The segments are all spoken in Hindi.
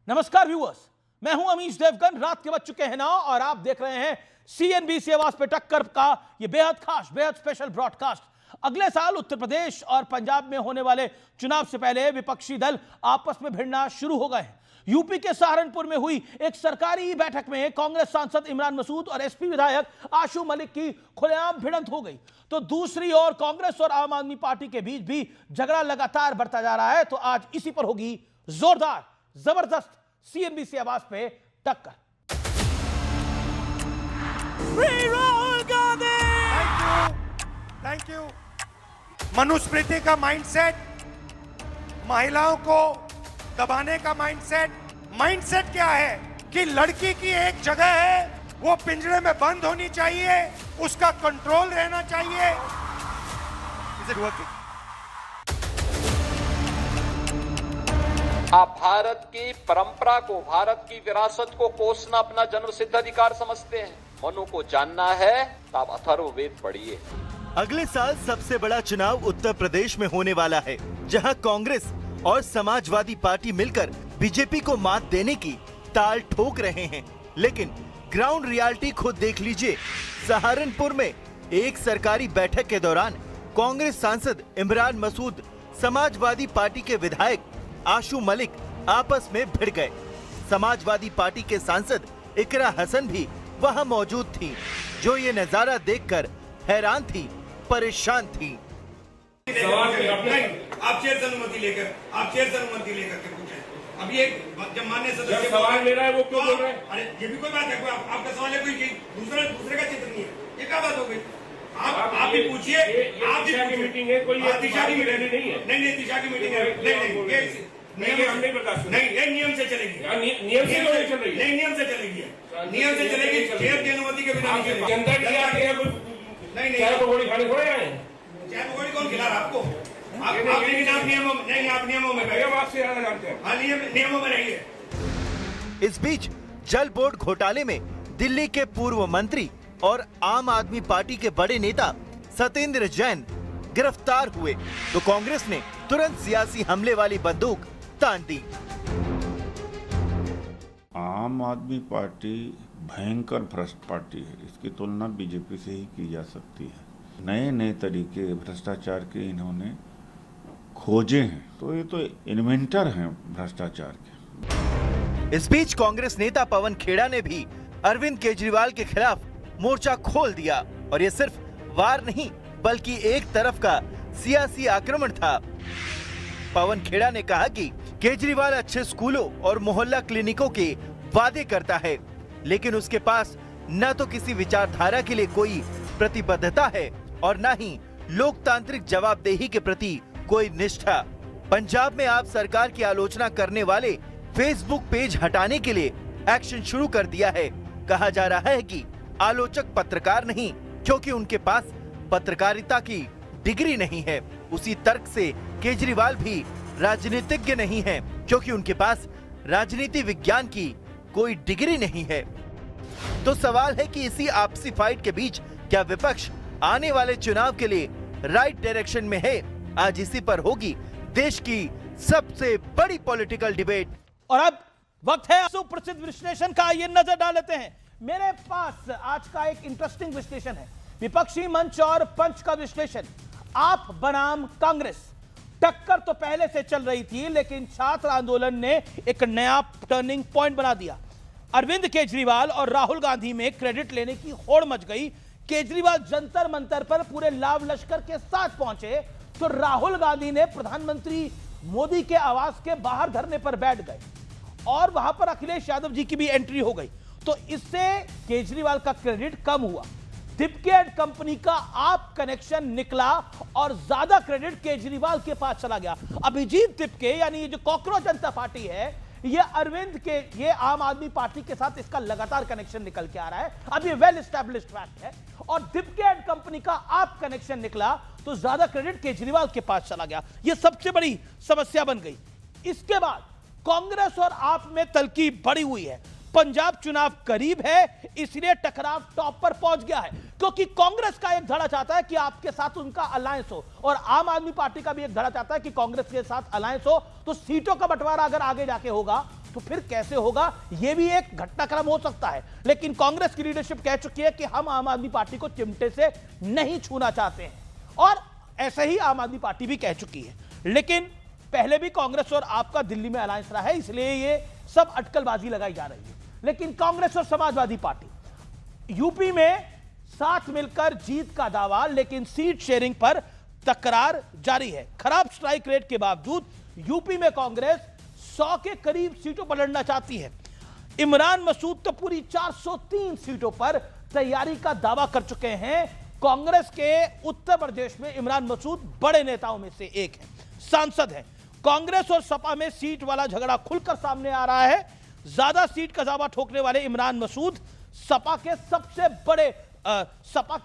नमस्कार व्यूअर्स, मैं हूं अमीश देवगन। रात के बज चुके हैं 9 और आप देख रहे हैं सीएनबीसी आवाज पे टक्कर का यह बेहद खास, बेहद स्पेशल ब्रॉडकास्ट। अगले साल उत्तर प्रदेश और पंजाब में होने वाले चुनाव से पहले विपक्षी दल आपस में भिड़ना शुरू हो गए हैं। यूपी के सहारनपुर में हुई एक सरकारी बैठक में कांग्रेस सांसद इमरान मसूद और एसपी विधायक आशू मलिक की खुलेआम भिड़ंत हो गई, तो दूसरी ओर कांग्रेस और आम आदमी पार्टी के बीच भी झगड़ा लगातार बढ़ता जा रहा है। तो आज इसी पर होगी जोरदार जबरदस्त सीएनबीसी आवाज पे टक्कर। Thank you. मनुस्मृति का माइंडसेट, महिलाओं को दबाने का माइंडसेट क्या है कि लड़की की एक जगह है, वो पिंजरे में बंद होनी चाहिए, उसका कंट्रोल रहना चाहिए। Is it working? आप भारत की परंपरा को, भारत की विरासत को कोसना अपना जन्मसिद्ध अधिकार समझते हैं। मनु को जानना है तो आप अथर्ववेद पढ़िए। अगले साल सबसे बड़ा चुनाव उत्तर प्रदेश में होने वाला है, जहां कांग्रेस और समाजवादी पार्टी मिलकर बीजेपी को मात देने की ताल ठोक रहे हैं। लेकिन ग्राउंड रियलिटी खुद देख लीजिए। सहारनपुर में एक सरकारी बैठक के दौरान कांग्रेस सांसद इमरान मसूद, समाजवादी पार्टी के विधायक आशू मलिक आपस में भिड़ गए। समाजवादी पार्टी के सांसद इकरा हसन भी वहां मौजूद थी, जो ये नजारा देखकर हैरान थी, परेशान थी। आप चेयर से अनुमति लेकर के पूछे। अभी एक जब मान्य सदस्य सवाल ले रहा है वो क्यों बोल रहे हैं? अरे ये भी कोई बात है? आपका सवाल है कोई दूसरे का चित्र नहीं है, ये क्या बात हो गई? आप भी पूछिए। आप दिशा की मीटिंग है, कोई दिशा की मीटिंग नहीं है। नहीं, दिशा की मीटिंग है। नहीं, हम नहीं बर्दाश्त। नहीं, ये नियम से चलेगी। नियम से चल रही है। नहीं, नियम से चलेगी। नियम से चलेगी। चेयर की अनुमति के बिना नहीं। जनता के लिए आगे नहीं, चाय पकौड़ी खाने थोड़े आए? चाय पकौड़ी कौन खिला रहा आपको? आप नियमों में नहीं, आप नियमों में हम आपसे ज्यादा जानते हैं। हाँ, नियमों में रहिए। इस बीच जल बोर्ड घोटाले में दिल्ली के पूर्व मंत्री और आम आदमी पार्टी के बड़े नेता सत्येंद्र जैन गिरफ्तार हुए, तो कांग्रेस ने तुरंत सियासी हमले वाली बंदूक तान दी। आम आदमी पार्टी भयंकर भ्रष्ट पार्टी है, इसकी तुलना बीजेपी से ही की जा सकती है। नए नए तरीके भ्रष्टाचार के इन्होंने खोजे हैं, तो ये तो इन्वेंटर हैं भ्रष्टाचार के। इस बीच कांग्रेस नेता पवन खेड़ा ने भी अरविंद केजरीवाल के खिलाफ मोर्चा खोल दिया, और ये सिर्फ वार नहीं बल्कि एक तरफ का सियासी आक्रमण था। पवन खेड़ा ने कहा कि केजरीवाल अच्छे स्कूलों और मोहल्ला क्लिनिकों के वादे करता है, लेकिन उसके पास न तो किसी विचारधारा के लिए कोई प्रतिबद्धता है और न ही लोकतांत्रिक जवाबदेही के प्रति कोई निष्ठा। पंजाब में आप सरकार की आलोचना करने वाले फेसबुक पेज हटाने के लिए एक्शन शुरू कर दिया है। कहा जा रहा है कि आलोचक पत्रकार नहीं, क्योंकि उनके पास पत्रकारिता की डिग्री नहीं है। उसी तर्क से केजरीवाल भी राजनीतिज्ञ नहीं है, क्योंकि उनके पास राजनीति विज्ञान की कोई डिग्री नहीं है। तो सवाल है कि इसी आपसी फाइट के बीच क्या विपक्ष आने वाले चुनाव के लिए राइट डायरेक्शन में है? आज इसी पर होगी देश की सबसे बड़ी पॉलिटिकल डिबेट। और अब वक्त है सुप्रसिद्ध विश्लेषण का। ये नजर डाल लेते हैं। मेरे पास आज का एक इंटरेस्टिंग विश्लेषण है, विपक्षी मंच और पंच का विश्लेषण। आप बनाम कांग्रेस, टक्कर तो पहले से चल रही थी, लेकिन छात्र आंदोलन ने एक नया टर्निंग पॉइंट बना दिया। अरविंद केजरीवाल और राहुल गांधी में क्रेडिट लेने की होड़ मच गई। केजरीवाल जंतर मंतर पर पूरे लाव लश्कर के साथ पहुंचे, तो राहुल गांधी ने प्रधानमंत्री मोदी के आवास के बाहर धरने पर बैठ गए, और वहां पर अखिलेश यादव जी की भी एंट्री हो गई। तो इससे केजरीवाल का क्रेडिट कम हुआ। दिप्के एंड कंपनी का आप कनेक्शन निकला और ज्यादा क्रेडिट केजरीवाल के पास चला गया। अभिजीत दिप्के यानी ये जो कॉकरोच जनता पार्टी है, ये अरविंद के, ये आम आदमी पार्टी के साथ इसका लगातार कनेक्शन निकल के आ रहा है। अब ये वेल एस्टैब्लिश्ड फैक्ट है। और दिप्के एंड कंपनी का आप कनेक्शन निकला तो ज्यादा क्रेडिट केजरीवाल के पास चला गया। ये सबसे बड़ी समस्या बन गई। इसके बाद कांग्रेस और आप में तलकी बढ़ी हुई है। पंजाब चुनाव करीब है, इसलिए टकराव टॉप पर पहुंच गया है, क्योंकि कांग्रेस का एक धड़ा चाहता है कि आपके साथ उनका अलायंस हो, और आम आदमी पार्टी का भी एक धड़ा चाहता है कि कांग्रेस के साथ अलायंस हो। तो सीटों का बंटवारा अगर आगे जाके होगा तो फिर कैसे होगा? यह भी एक घटनाक्रम हो सकता है। लेकिन कांग्रेस की लीडरशिप कह चुकी है कि हम आम आदमी पार्टी को चिमटे से नहीं छूना चाहते हैं, और ऐसे ही आम आदमी पार्टी भी कह चुकी है। लेकिन पहले भी कांग्रेस और आपका दिल्ली में अलायंस रहा है, इसलिए ये सब अटकलबाजी लगाई जा रही है। लेकिन कांग्रेस और समाजवादी पार्टी यूपी में साथ मिलकर जीत का दावा, लेकिन सीट शेयरिंग पर तकरार जारी है। खराब स्ट्राइक रेट के बावजूद यूपी में कांग्रेस 100 के करीब सीटों पर लड़ना चाहती है। इमरान मसूद तो पूरी 403 सीटों पर तैयारी का दावा कर चुके हैं। कांग्रेस के उत्तर प्रदेश में इमरान मसूद बड़े नेताओं में से एक है, सांसद हैं। कांग्रेस और सपा में सीट वाला झगड़ा खुलकर सामने आ रहा है। ज्यादा सीट का दावा ठोकने वाले इमरान मसूद सपा के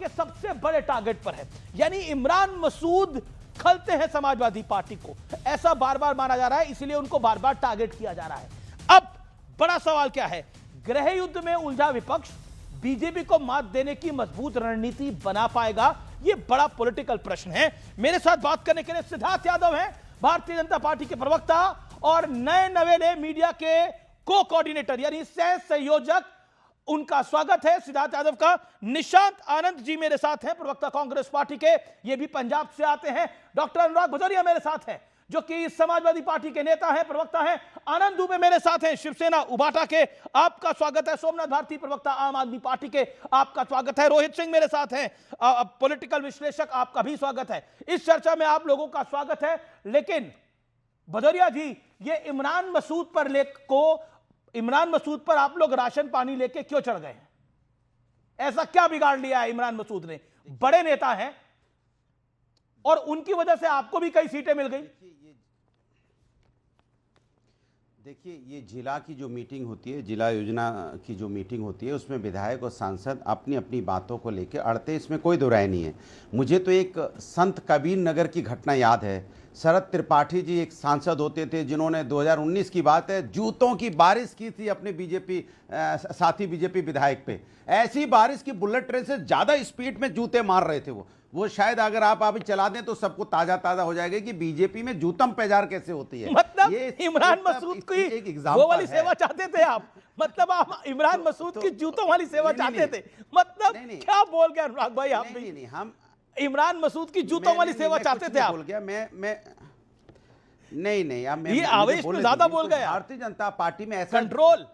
सबसे बड़े टारगेट पर है। यानी इमरान मसूद खलते हैं समाजवादी पार्टी को, ऐसा बार बार माना जा रहा है, इसलिए उनको बार बार टारगेट किया जा रहा है। अब बड़ा सवाल क्या है? गृह युद्ध में उलझा विपक्ष बीजेपी को मात देने की मजबूत रणनीति बना पाएगा? यह बड़ा पॉलिटिकल प्रश्न है। मेरे साथ बात करने के लिए सिद्धार्थ यादव हैं, भारतीय जनता पार्टी के प्रवक्ता और नए नवेले मीडिया के को कोऑर्डिनेटर यानी सह संयोजक। उनका स्वागत है। सिद्धार्थ यादव का निशांत आनंद जी मेरे साथ हैं, प्रवक्ता कांग्रेस पार्टी के, ये भी पंजाब से आते हैं। डॉक्टर अनुराग भदौरिया मेरे साथ हैं, जो कि समाजवादी पार्टी के नेता हैं, प्रवक्ता हैं। आनंद दुबे मेरे साथ हैं, शिवसेना उबाटा के, आपका स्वागत है। सोमनाथ भारती, प्रवक्ता आम आदमी पार्टी के, आपका स्वागत है। रोहित सिंह मेरे साथ हैं, पॉलिटिकल विश्लेषक, आपका भी स्वागत है। इस चर्चा में आप लोगों का स्वागत है। लेकिन भदौरिया जी, ये इमरान मसूद पर आप लोग राशन पानी लेके क्यों चढ़ गए हैं? ऐसा क्या बिगाड़ लिया है इमरान मसूद ने? बड़े नेता हैं और उनकी वजह से आपको भी कई सीटें मिल गई। देखिए, ये जिला की जो मीटिंग होती है, जिला योजना की जो मीटिंग होती है, उसमें विधायक और सांसद अपनी अपनी बातों को लेकर अड़ते, इसमें कोई दो राय नहीं है। मुझे तो एक संत कबीर नगर की घटना याद है। शरद त्रिपाठी जी एक सांसद होते थे, जिन्होंने 2019 की बात है, जूतों की बारिश की थी अपने साथी बीजेपी विधायक पे। ऐसी बारिश की बुलेट ट्रेन से ज़्यादा स्पीड में जूते मार रहे थे वो शायद अगर आप अभी चला दें तो सबको ताज़ा हो जाएगा कि बीजेपी में जूतम पेजार कैसे होती है। मतलब ये इमरान मसूद की वो वाली सेवा चाहते थे आप? मतलब आप इमरान मसूद की जूतों वाली सेवा चाहते थे? मतलब क्या बोल गए अनुराग भाई आप भी? नहीं, हम इमरान मसूद की जूतों वाली सेवा चाहते थे आप? बोल गया मैं नहीं, अब ये आवेश में ज्यादा बोल गए। भारतीय जनता पार्टी में ऐसा कंट्रोल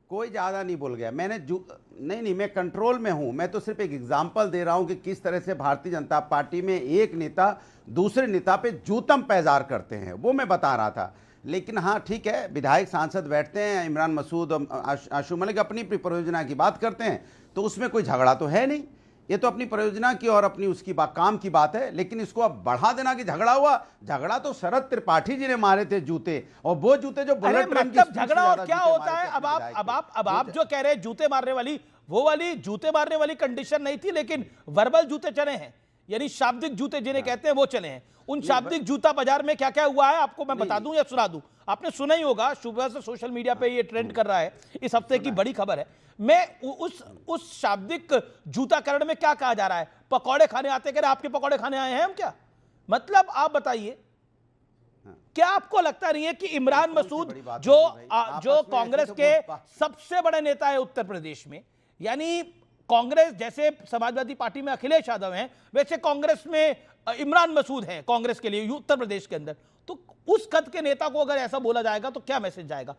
कोई ज्यादा नहीं बोल गया। नहीं, मैं कंट्रोल में हूं। मैं तो सिर्फ एक एग्जांपल दे रहा हूं कि किस तरह से भारतीय जनता पार्टी में एक नेता दूसरे नेता पे जूतम पैजार करते हैं, वो मैं बता रहा था। लेकिन हाँ, ठीक है, विधायक सांसद बैठते हैं, इमरान मसूद आशू मलिक अपनी परियोजना की बात करते हैं, तो उसमें कोई झगड़ा तो है नहीं। ये तो अपनी परियोजना की और अपनी उसकी काम की बात है। लेकिन इसको अब बढ़ा देना कि झगड़ा हुआ, झगड़ा तो शरद त्रिपाठी जी ने मारे थे जूते, और वो जूते जो बुलेट ट्रेन की मतलब झगड़ा और क्या होता है? अब आप जो कह रहे हैं जूते मारने वाली, वो वाली जूते मारने वाली कंडीशन नहीं थी, लेकिन वर्बल जूते चले हैं, यानी शाब्दिक जूते जिन्हें कहते हैं वो चले हैं। उन शाब्दिक जूता बाजार में क्या क्या हुआ है आपको मैं बता दूं या सुना दूं? आपने सुना ही होगा, सुबह से सोशल मीडिया पे ये ट्रेंड कर रहा है, इस हफ्ते की बड़ी खबर है। मैं उस शाब्दिक जूताकरण में क्या कहा जा रहा है? पकौड़े खाने आते, कह रहे आपके पकौड़े खाने आए हैं हम क्या? मतलब आप बताइए, क्या आपको लगता नहीं है कि इमरान मसूद जो कांग्रेस के सबसे बड़े नेता है उत्तर प्रदेश में, यानी कांग्रेस जैसे समाजवादी पार्टी में अखिलेश यादव हैं, वैसे कांग्रेस में इमरान मसूद हैं कांग्रेस के लिए उत्तर प्रदेश के अंदर, तो उस कद के नेता को अगर ऐसा बोला जाएगा तो क्या मैसेज जाएगा?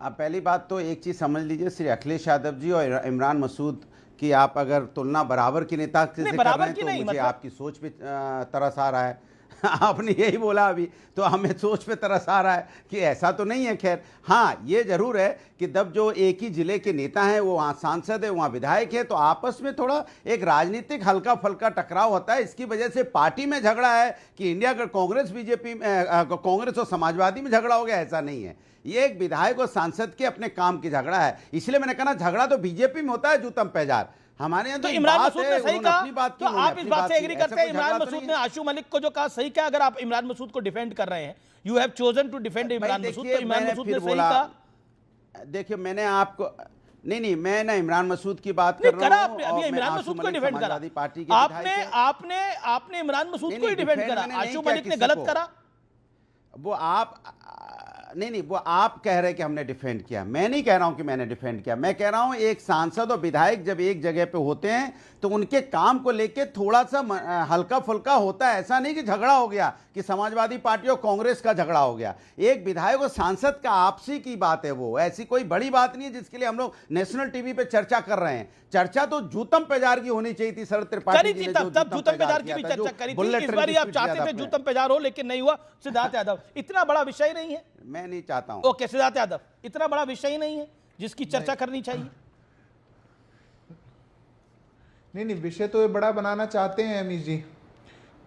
आप पहली बात तो एक चीज समझ लीजिए, श्री अखिलेश यादव जी और इमरान मसूद की आप अगर तुलना बराबर की नेता से कर रहे हैं तो मुझे मतलब आपकी सोच पे तरस आ रहा है। आपने यही बोला अभी, तो हमें सोच पे तरस आ रहा है कि ऐसा तो नहीं है। खैर हाँ, ये जरूर है कि जब जो एक ही जिले के नेता हैं, वो वहाँ सांसद है, वहाँ विधायक है, तो आपस में थोड़ा एक राजनीतिक हल्का फल्का टकराव होता है। इसकी वजह से पार्टी में झगड़ा है कि इंडिया का कांग्रेस बीजेपी कांग्रेस और समाजवादी में झगड़ा हो गया, ऐसा नहीं है। ये एक विधायक और सांसद के अपने काम की झगड़ा है। इसलिए मैंने कहा झगड़ा तो बीजेपी में होता है जूतम पैजार, हमारे यहाँ तो इमरान मसूद ने सही कहा, तो आप इस बात से एग्री करते हैं? इमरान मसूद ने आशू मलिक को जो कहा सही क्या? अगर आप इमरान मसूद को डिफेंड कर रहे हैं, you have chosen to defend Imran Masood, तो इमरान मसूद ने सही कहा। देखिए, मैंने आपको नहीं, मैं ना इमरान मसूद की बात कर रहा हूं, अभी इमरान मसूद को डिफेंड करा पार्टी के आपने इमरान मसूद को ही डिफेंड करा, आशू मलिक ने गलत करा। वो आप नहीं, वो आप कह रहे हैं कि हमने डिफेंड किया, मैं नहीं कह रहा हूं कि मैंने डिफेंड किया। मैं कह रहा हूं एक सांसद और विधायक जब एक जगह पे होते हैं तो उनके काम को लेके थोड़ा सा हल्का फुल्का होता है। ऐसा नहीं कि झगड़ा हो गया, कि समाजवादी पार्टी और कांग्रेस का झगड़ा हो गया। एक विधायक और सांसद का आपसी की बात है, वो ऐसी कोई बड़ी बात नहीं है जिसके लिए हम लोग नेशनल टीवी पे चर्चा कर रहे हैं। चर्चा तो जूतम पेजार की होनी चाहिए थी शरद त्रिपाठी जी ने, तब जूतम पेजार की भी चर्चा करी थी। इस बार आप चाहते थे जूतम पेजार हो, लेकिन नहीं हुआ। सिद्धार्थ यादव, इतना बड़ा विषय नहीं है। मैं नहीं चाहता हूं। ओके सिद्धार्थ यादव, इतना बड़ा विषय ही नहीं है जिसकी चर्चा करनी चाहिए। नहीं, विषय तो ये बड़ा बनाना चाहते हैं अमीश जी।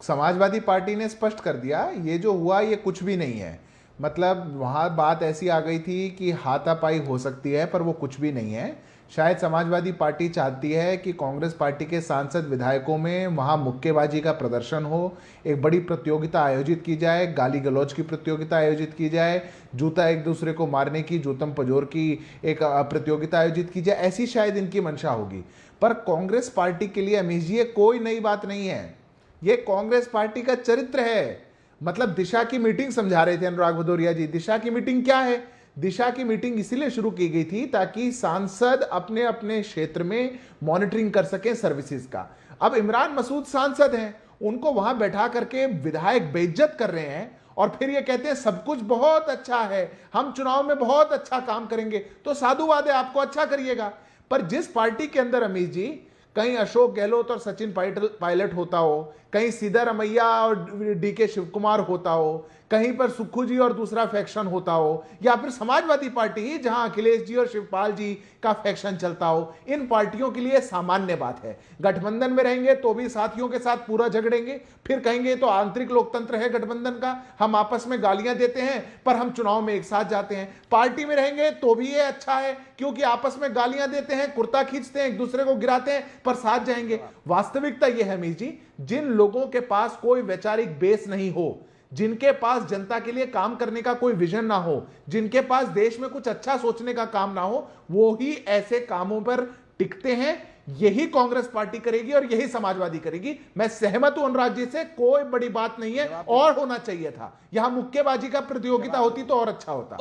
समाजवादी पार्टी ने स्पष्ट कर दिया ये जो हुआ ये कुछ भी नहीं है। मतलब वहाँ बात ऐसी आ गई थी कि हाथापाई हो सकती है, पर वो कुछ भी नहीं है। शायद समाजवादी पार्टी चाहती है कि कांग्रेस पार्टी के सांसद विधायकों में वहाँ मुक्केबाजी का प्रदर्शन हो, एक बड़ी प्रतियोगिता आयोजित की जाए, गाली गलौज की प्रतियोगिता आयोजित की जाए, जूता एक दूसरे को मारने की, जूतम पजोर की एक प्रतियोगिता आयोजित की जाए। ऐसी शायद इनकी मंशा होगी। पर कांग्रेस पार्टी के लिए अमीश जी ये कोई नई बात नहीं है, ये कांग्रेस पार्टी का चरित्र है। मतलब दिशा की मीटिंग समझा रहे थे अनुराग भदौरिया जी। दिशा की मीटिंग क्या है? दिशा की मीटिंग इसीलिए शुरू की गई थी ताकि सांसद अपने अपने क्षेत्र में मॉनिटरिंग कर सकें सर्विसेज का। अब इमरान मसूद सांसद हैं, उनको वहां बैठा करके विधायक बेइज्जत कर रहे हैं और फिर ये कहते हैं सब कुछ बहुत अच्छा है, हम चुनाव में बहुत अच्छा काम करेंगे। तो साधुवाद है, आपको अच्छा करिएगा। पर जिस पार्टी के अंदर अमीश जी कहीं अशोक गहलोत और सचिन पायलट होता हो, कहीं सिद्धारमैया और डीके शिवकुमार होता हो, कहीं पर सुक्खू जी और दूसरा फैक्शन होता हो, या फिर समाजवादी पार्टी ही जहां अखिलेश जी और शिवपाल जी का फैक्शन चलता हो, इन पार्टियों के लिए सामान्य बात है। गठबंधन में रहेंगे तो भी साथियों के साथ पूरा झगड़ेंगे, फिर कहेंगे तो आंतरिक लोकतंत्र है गठबंधन का, हम आपस में गालियां देते हैं पर हम चुनाव में एक साथ जाते हैं। पार्टी में रहेंगे तो भी ये अच्छा है क्योंकि आपस में गालियां देते हैं, कुर्ता खींचते हैं, एक दूसरे को गिराते हैं, पर साथ जाएंगे। वास्तविकता यह है अमीश जी, जिन लोगों के पास कोई वैचारिक बेस नहीं हो, जिनके पास जनता के लिए काम करने का कोई विजन ना हो, जिनके पास देश में कुछ अच्छा सोचने का काम ना हो, वो ही ऐसे कामों पर टिकते हैं। यही कांग्रेस पार्टी करेगी और यही समाजवादी करेगी। मैं सहमत हूं अनुराग जी से, कोई बड़ी बात नहीं है, और होना चाहिए था। यहां मुक्केबाजी का प्रतियोगिता होती तो और अच्छा होता।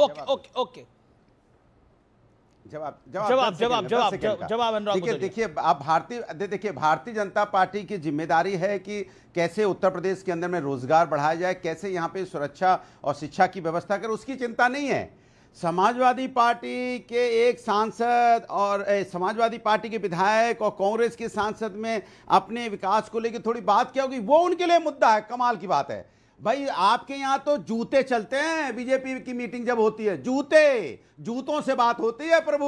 ओके जवाब देखिए भारतीय जनता पार्टी की जिम्मेदारी है कि कैसे उत्तर प्रदेश के अंदर में रोजगार बढ़ाया जाए, कैसे यहाँ पे सुरक्षा और शिक्षा की व्यवस्था करें, उसकी चिंता नहीं है। समाजवादी पार्टी के एक सांसद और समाजवादी पार्टी के विधायक और कांग्रेस के सांसद में अपने विकास को लेकर थोड़ी बात क्या होगी, वो उनके लिए मुद्दा है। कमाल की बात है भाई, आपके यहाँ तो जूते चलते हैं। बीजेपी की मीटिंग जब होती है जूतों से बात होती है प्रभु,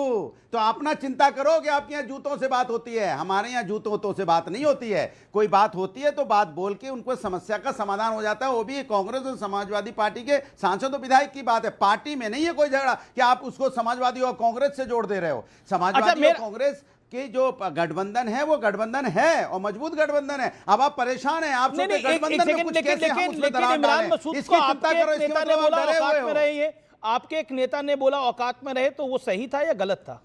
तो अपना चिंता करो कि आपके यहाँ जूतों से बात होती है। हमारे यहाँ जूतों से बात नहीं होती है। कोई बात होती है तो बात बोल के उनको समस्या का समाधान हो जाता है। वो भी कांग्रेस और समाजवादी पार्टी के सांसद और विधायक की बात है, पार्टी में नहीं है कोई झगड़ा कि आप उसको समाजवादी और कांग्रेस से जोड़ दे रहे हो। समाजवादी और कांग्रेस कि जो गठबंधन है वो गठबंधन है और मजबूत गठबंधन है। अब आप परेशान हैं, आप गठबंधन में कुछ कैसे हम उसमें दरार डालें, इसकी चिंता करो। इसके मतलब आप डरे हुए हो। आपके एक नेता ने बोला औकात में रहे, तो वो सही था या गलत था?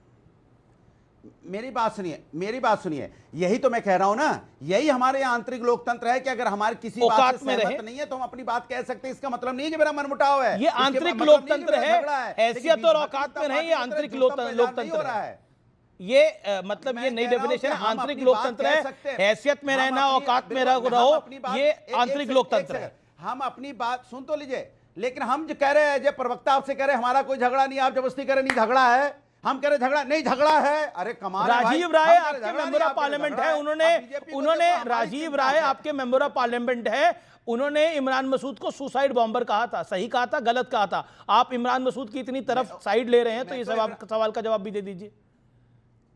मेरी बात सुनिए, यही तो मैं कह रहा हूं ना, यही हमारे यहाँ आंतरिक लोकतंत्र है कि अगर हमारे किसी बात से सहमत नहीं है तो हम अपनी बात कह सकते हैं। इसका मतलब नहीं है कि मेरा मनमुटाव है। ये आंतरिक लोकतंत्र है, हैसियत और औकात में नहीं, ये आंतरिक लोकतंत्र है। ये मतलब ये नई डेफिनेशन आंतरिक लोकतंत्र है। हैसियत में रहना, औकात में रहो, ये आंतरिक लोकतंत्र है। हम अपनी बात सुन तो लीजिए, लेकिन हम जो कह रहे हैं, जो प्रवक्ता आपसे कह रहे हैं हमारा कोई झगड़ा नहीं, आप जबरदस्ती कह रहे नहीं झगड़ा है, हम कह रहे झगड़ा नहीं, झगड़ा है। अरे कमाल, राजीव राय आपके मेंबर ऑफ पार्लियामेंट है, उन्होंने राजीव राय आपके मेंबर ऑफ पार्लियामेंट है, उन्होंने इमरान मसूद को सुसाइड बॉम्बर कहा था। सही कहा था, गलत कहा था? आप इमरान मसूद की इतनी तरफ साइड ले रहे हैं, तो ये सवाल का जवाब भी दे दीजिए।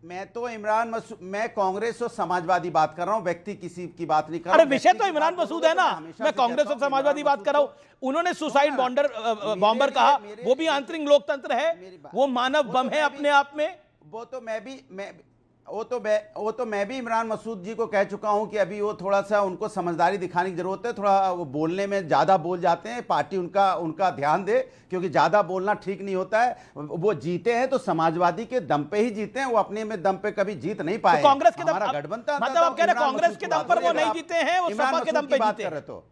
मैं कांग्रेस और समाजवादी बात कर रहा हूं, व्यक्ति किसी की बात नहीं कर रहा हूं। अरे विषय तो इमरान मसूद है ना, मैं कांग्रेस और समाजवादी बात कर रहा हूं। उन्होंने सुसाइड बॉम्बर कहा, वो भी आंतरिक लोकतंत्र है, वो मानव बम है अपने आप में। वो तो मैं भी इमरान मसूद जी को कह चुका हूं कि अभी वो थोड़ा सा उनको समझदारी दिखाने की जरूरत है। थोड़ा वो बोलने में ज्यादा बोल जाते हैं, पार्टी उनका ध्यान दे, क्योंकि ज्यादा बोलना ठीक नहीं होता है। वो जीते हैं तो समाजवादी के दम पे ही जीते हैं, वो अपने में दम पे कभी जीत नहीं पाए। तो कांग्रेस के हमारा गठबंधन, मतलब आप कह रहे हैं कांग्रेस के दम पर वो नहीं जीते हैं, वो सपा के दम पे जीते हैं। तो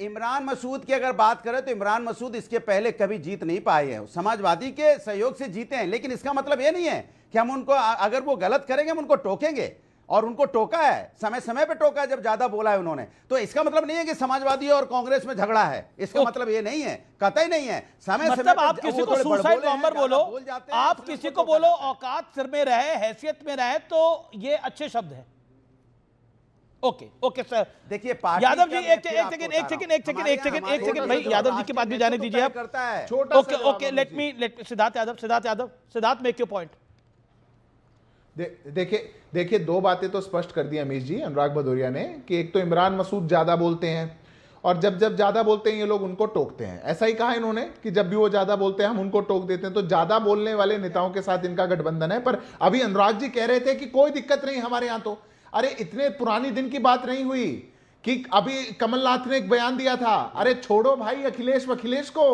इमरान मसूद की अगर बात करें तो इमरान मसूद इसके पहले कभी जीत नहीं पाए हैं, समाजवादी के सहयोग से जीते हैं। लेकिन इसका मतलब ये नहीं है कि हम उनको, अगर वो गलत करेंगे हम उनको टोकेंगे, और उनको टोका है, समय समय पे टोका है जब ज्यादा बोला है उन्होंने। तो इसका मतलब नहीं है कि समाजवादी और कांग्रेस में झगड़ा है, इसका मतलब ये नहीं है, कतई नहीं है। समय मतलब आप किसी को सुसाइड बॉम्बर बोलो, आप किसी को बोलो औकात सिर में रहे, हैसियत में रहे, तो ये अच्छे शब्द है। Okay okay sir. देखिए यादव जी एक सेकंड भाई, यादव जी की बात भी जाने दीजिए आप। Okay okay, let me Siddharth Yadav make your point. देखिए दो बातें तो स्पष्ट कर दी अमीश जी, अनुराग भदौरिया ने, कि एक तो इमरान मसूद ज्यादा बोलते हैं, और जब ज्यादा बोलते हैं ये लोग उनको टोकते हैं। ऐसा ही कहा इन्होंने कि जब भी वो ज्यादा बोलते हैं हम उनको टोक देते हैं। तो ज्यादा बोलने वाले नेताओं के साथ इनका गठबंधन है। पर अभी अनुराग जी कह रहे थे कि कोई दिक्कत नहीं हमारे यहां। तो अरे इतने पुरानी दिन की बात नहीं हुई कि अभी कमलनाथ ने एक बयान दिया था, अरे छोड़ो भाई अखिलेश को,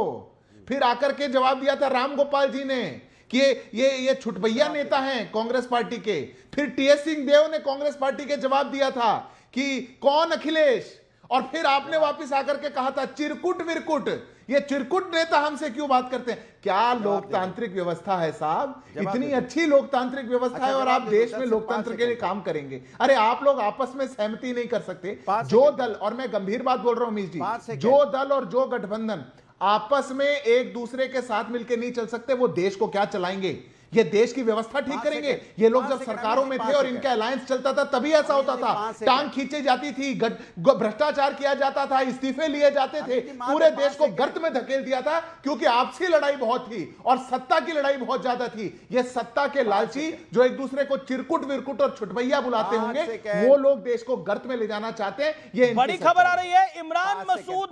फिर आकर के जवाब दिया था राम गोपाल जी ने कि ये छुटभैया नेता हैं कांग्रेस पार्टी के। फिर टीएस सिंहदेव ने कांग्रेस पार्टी के जवाब दिया था कि कौन अखिलेश, और फिर आपने वापस आकर के कहा था चिरकुट विरकुट, ये चिरकुट नेता हमसे क्यों बात करते हैं। क्या लोकतांत्रिक व्यवस्था है साहब, इतनी अच्छी लोकतांत्रिक व्यवस्था है, और आप देश में लोकतंत्र के लिए काम करेंगे। अरे आप लोग आपस में सहमति नहीं कर सकते। जो दल, और मैं गंभीर बात बोल रहा हूं अमीश जी, जो दल और जो गठबंधन आपस में एक दूसरे के साथ मिलकर नहीं चल सकते, वो देश को क्या चलाएंगे, ये देश की व्यवस्था ठीक करेंगे। ये लोग जब सरकारों में थे और इनका अलायंस चलता था तभी ऐसा होता था, टांग खींची जाती थी, भ्रष्टाचार किया जाता था, इस्तीफे लिए जाते थे, पूरे देश को गर्त में धकेल दिया था, क्योंकि आपसी लड़ाई बहुत थी और सत्ता की लड़ाई बहुत ज्यादा थी। ये सत्ता के लालची जो एक दूसरे को चिरकुट विरकुट और छुटभैया बुलाते होंगे, वो लोग देश को गर्त में ले जाना चाहते हैं। ये बड़ी खबर आ रही है, इमरान मसूद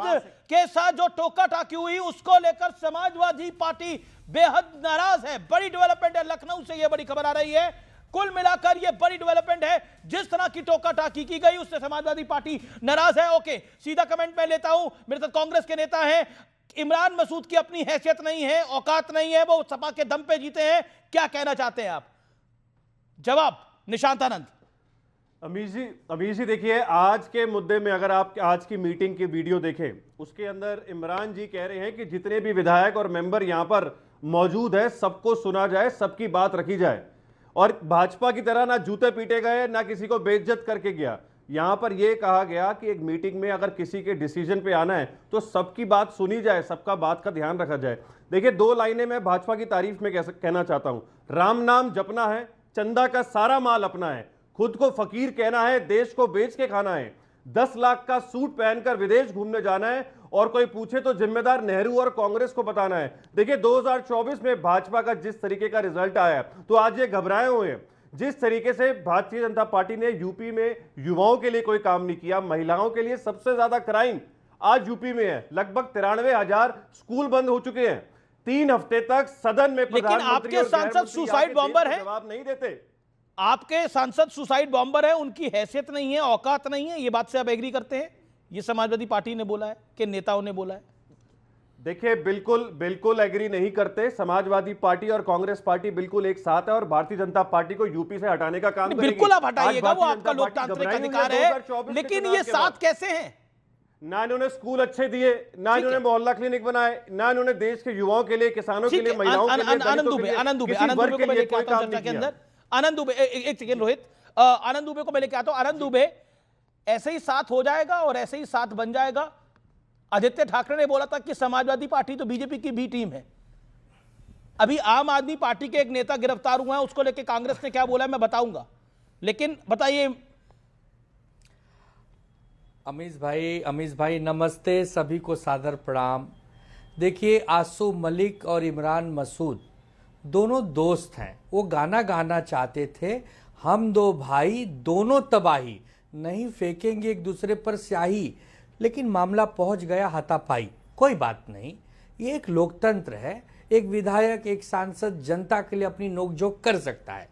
के साथ जो टोका टाकी हुई उसको लेकर समाजवादी पार्टी बेहद नाराज है। बड़ी डेवलपमेंट है, लखनऊ से यह बड़ी खबर आ रही है। कुल मिलाकर यह बड़ी डेवलपमेंट है, जिस तरह की टोका टाकी की गई उससे समाजवादी पार्टी नाराज है। ओके, सीधा कमेंट में लेता हूं, मेरे साथ कांग्रेस के नेता हैं। इमरान मसूद की अपनी हैसियत नहीं है, औकात नहीं है, वो सपा के दम पे जीते हैं, क्या कहना चाहते हैं आप? जवाब निशांत आनंद। अमीश जी देखिए, आज के मुद्दे में अगर आप आज की मीटिंग की वीडियो देखें, उसके अंदर इमरान जी कह रहे हैं कि जितने भी विधायक और मेंबर यहां पर मौजूद है सबको सुना जाए, सबकी बात रखी जाए, और भाजपा की तरह ना जूते पीटे गए ना किसी को बेइज्जत करके गया। यहां पर यह कहा गया कि एक मीटिंग में अगर किसी के डिसीजन पे आना है तो सबकी बात सुनी जाए, सबका बात का ध्यान रखा जाए। देखिए, दो लाइनें मैं भाजपा की तारीफ में कहना चाहता हूं। राम नाम जपना है, चंदा का सारा माल अपना है, खुद को फकीर कहना है, देश को बेच के खाना है, 10 लाख का सूट पहनकर विदेश घूमने जाना है, और कोई पूछे तो जिम्मेदार नेहरू और कांग्रेस को बताना है। देखिए 2024 में भाजपा का जिस तरीके का रिजल्ट आया तो आज ये घबराए हुए हैं। जिस तरीके से भारतीय जनता पार्टी ने यूपी में युवाओं के लिए कोई काम नहीं किया, महिलाओं के लिए सबसे ज्यादा क्राइम आज यूपी में है, लगभग 93,000 स्कूल बंद हो चुके हैं। 3 हफ्ते तक सदन में लेकिन आपके सांसद सुसाइड बॉम्बर हैं, जवाब नहीं देते। आपके सांसद सुसाइड बॉम्बर है, उनकी हैसियत नहीं है, औकात नहीं है, ये बात से आप एग्री करते हैं? ये समाजवादी पार्टी ने बोला है कि नेताओं ने बोला है? देखिए, बिल्कुल एग्री नहीं करते। समाजवादी पार्टी और कांग्रेस पार्टी बिल्कुल एक साथ है और भारतीय जनता पार्टी को यूपी से हटाने का काम करेगी। बिल्कुल आप हटाइएगा, वो आपका लोकतांत्रिक अधिकार है, लेकिन ये साथ कैसे हैं? ना इन्होंने स्कूल अच्छे दिए, ना इन्होंने मोहल्ला क्लिनिक बनाए, ना इन्होंने देश के युवाओं के लिए, किसानों के लिए, महिलाओं के लिए, आनंद दुबे को मैं लेके आता हूं चर्चा के अंदर। आनंद दुबे, एक सेकेंड रोहित, आनंद दुबे को मैं लेके आता हूं। आनंद दुबे, ऐसे ही साथ हो जाएगा और ऐसे ही साथ बन जाएगा? आदित्य ठाकरे ने बोला था कि समाजवादी पार्टी तो बीजेपी की बी टीम है। अभी आम आदमी पार्टी के एक नेता गिरफ्तार हुआ है, उसको लेके कांग्रेस ने क्या बोला मैं बताऊंगा, लेकिन बताइए। अमीश भाई नमस्ते, सभी को सादर प्रणाम। देखिए, आसू मलिक और इमरान मसूद दोनों दोस्त हैं। वो गाना गाना चाहते थे, हम दो भाई दोनों तबाही, नहीं फेंकेंगे एक दूसरे पर स्याही, लेकिन मामला पहुंच गया हाथापाई। कोई बात नहीं, ये एक लोकतंत्र है, एक विधायक एक सांसद जनता के लिए अपनी नोकझोंक कर सकता है।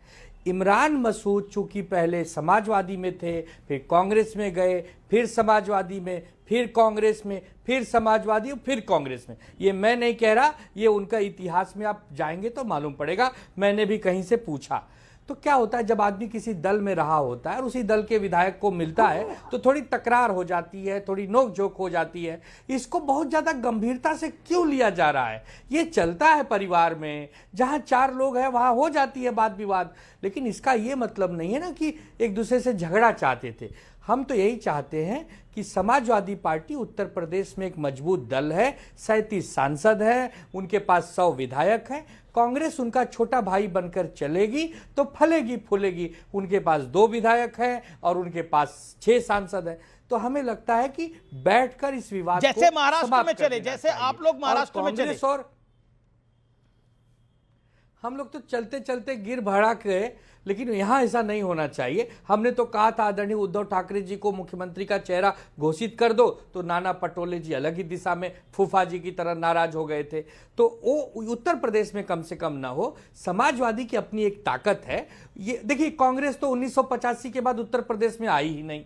इमरान मसूद चूंकि पहले समाजवादी में थे, फिर कांग्रेस में गए, फिर समाजवादी में, फिर कांग्रेस में, फिर समाजवादी और फिर कांग्रेस में। ये मैं नहीं कह रहा, ये उनका इतिहास में आप जाएंगे तो मालूम पड़ेगा, मैंने भी कहीं से पूछा। तो क्या होता है, जब आदमी किसी दल में रहा होता है और उसी दल के विधायक को मिलता है तो थोड़ी तकरार हो जाती है, थोड़ी नोकझोंक हो जाती है। इसको बहुत ज्यादा गंभीरता से क्यों लिया जा रहा है? ये चलता है परिवार में, जहां 4 लोग हैं वहां हो जाती है बात विवाद, लेकिन इसका ये मतलब नहीं है ना कि एक दूसरे से झगड़ा चाहते थे। हम तो यही चाहते हैं कि समाजवादी पार्टी उत्तर प्रदेश में एक मजबूत दल है, 37 सांसद हैं, उनके पास 100 विधायक हैं। कांग्रेस उनका छोटा भाई बनकर चलेगी तो फलेगी फूलेगी। उनके पास 2 विधायक हैं और उनके पास 6 सांसद हैं। तो हमें लगता है कि बैठकर इस विवाद जैसे को महाराष्ट्र समाप्त में कर चले, देना जैसे चाहिए। आप लोग महाराष्ट्र में चले, और हम लोग तो चलते चलते गिर भड़क गए, लेकिन यहां ऐसा नहीं होना चाहिए। हमने तो कहा था आदरणीय उद्धव ठाकरे जी को मुख्यमंत्री का चेहरा घोषित कर दो, तो नाना पटोले जी अलग ही दिशा में फूफा जी की तरह नाराज हो गए थे। तो वो उत्तर प्रदेश में कम से कम ना हो। समाजवादी की अपनी एक ताकत है। ये देखिए, कांग्रेस तो 1985 के बाद उत्तर प्रदेश में आई ही नहीं,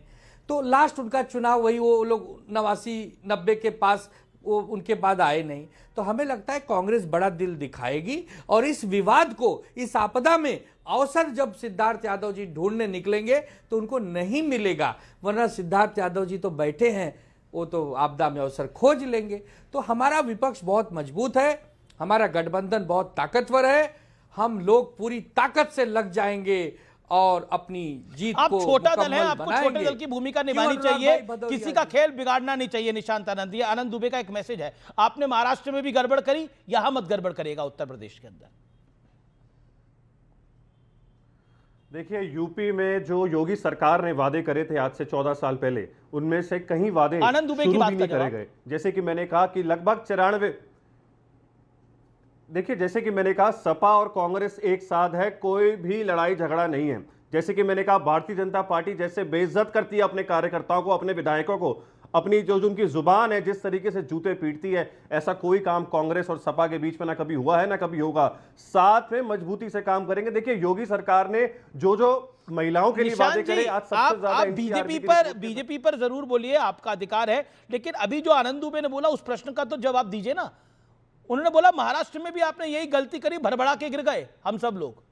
तो लास्ट उनका चुनाव वही वो लोग 89-90 के पास, वो उनके बाद आए नहीं। तो हमें लगता है कांग्रेस बड़ा दिल दिखाएगी और इस विवाद को, इस आपदा में अवसर जब सिद्धार्थ यादव जी ढूंढने निकलेंगे तो उनको नहीं मिलेगा, वरना सिद्धार्थ यादव जी तो बैठे हैं, वो तो आपदा में अवसर खोज लेंगे। तो हमारा विपक्ष बहुत मजबूत है, हमारा गठबंधन बहुत ताकतवर है। हम लोग पूरी ताकत से लग जाएंगे और अपनी जीत आप को छोटा दल है, मुकम्मल आपको बनाएंगे। छोटे दल की भूमिका निभानी क्यों अनुराग चाहिए, भाई भदौरिया किसी का जी? खेल बिगाड़ना नहीं चाहिए। निशांत आनंद, ये आनंद दुबे का एक मैसेज है। आपने महाराष्ट्र में भी गड़बड़ करी, यहां मत गड़बड़ करेगा उत्तर प्रदेश के अंदर। देखिए, यूपी में जो योगी सरकार ने वादे करे थे आज से 14 साल पहले, उनमें से कई वादे आनंद दुबे की शुरू बात भी का नहीं करे जवाब। गए। जैसे कि मैंने कहा कि लगभग 94, देखिए जैसे कि मैंने कहा सपा और कांग्रेस एक साथ है, कोई भी लड़ाई झगड़ा नहीं है। जैसे कि मैंने कहा भारतीय जनता पार्टी जैसे बेइज्जत करती है अपने कार्यकर्ताओं को, अपने विधायकों को, अपनी जो उनकी जुबान है जिस तरीके से जूते पीटती है, ऐसा कोई काम कांग्रेस और सपा के बीच में ना कभी हुआ है ना कभी होगा। साथ में मजबूती से काम करेंगे। देखिए, योगी सरकार ने जो महिलाओं के लिए वादे करे, आज सबसे ज्यादा आप बीजेपी पर जरूर बोलिए, आपका अधिकार है, लेकिन अभी जो आनंद दुबे ने बोला उस प्रश्न का तो जवाब दीजिए ना। उन्होंने बोला महाराष्ट्र में भी आपने यही गलती करी, भड़बड़ा के गिर गए हम सब लोग।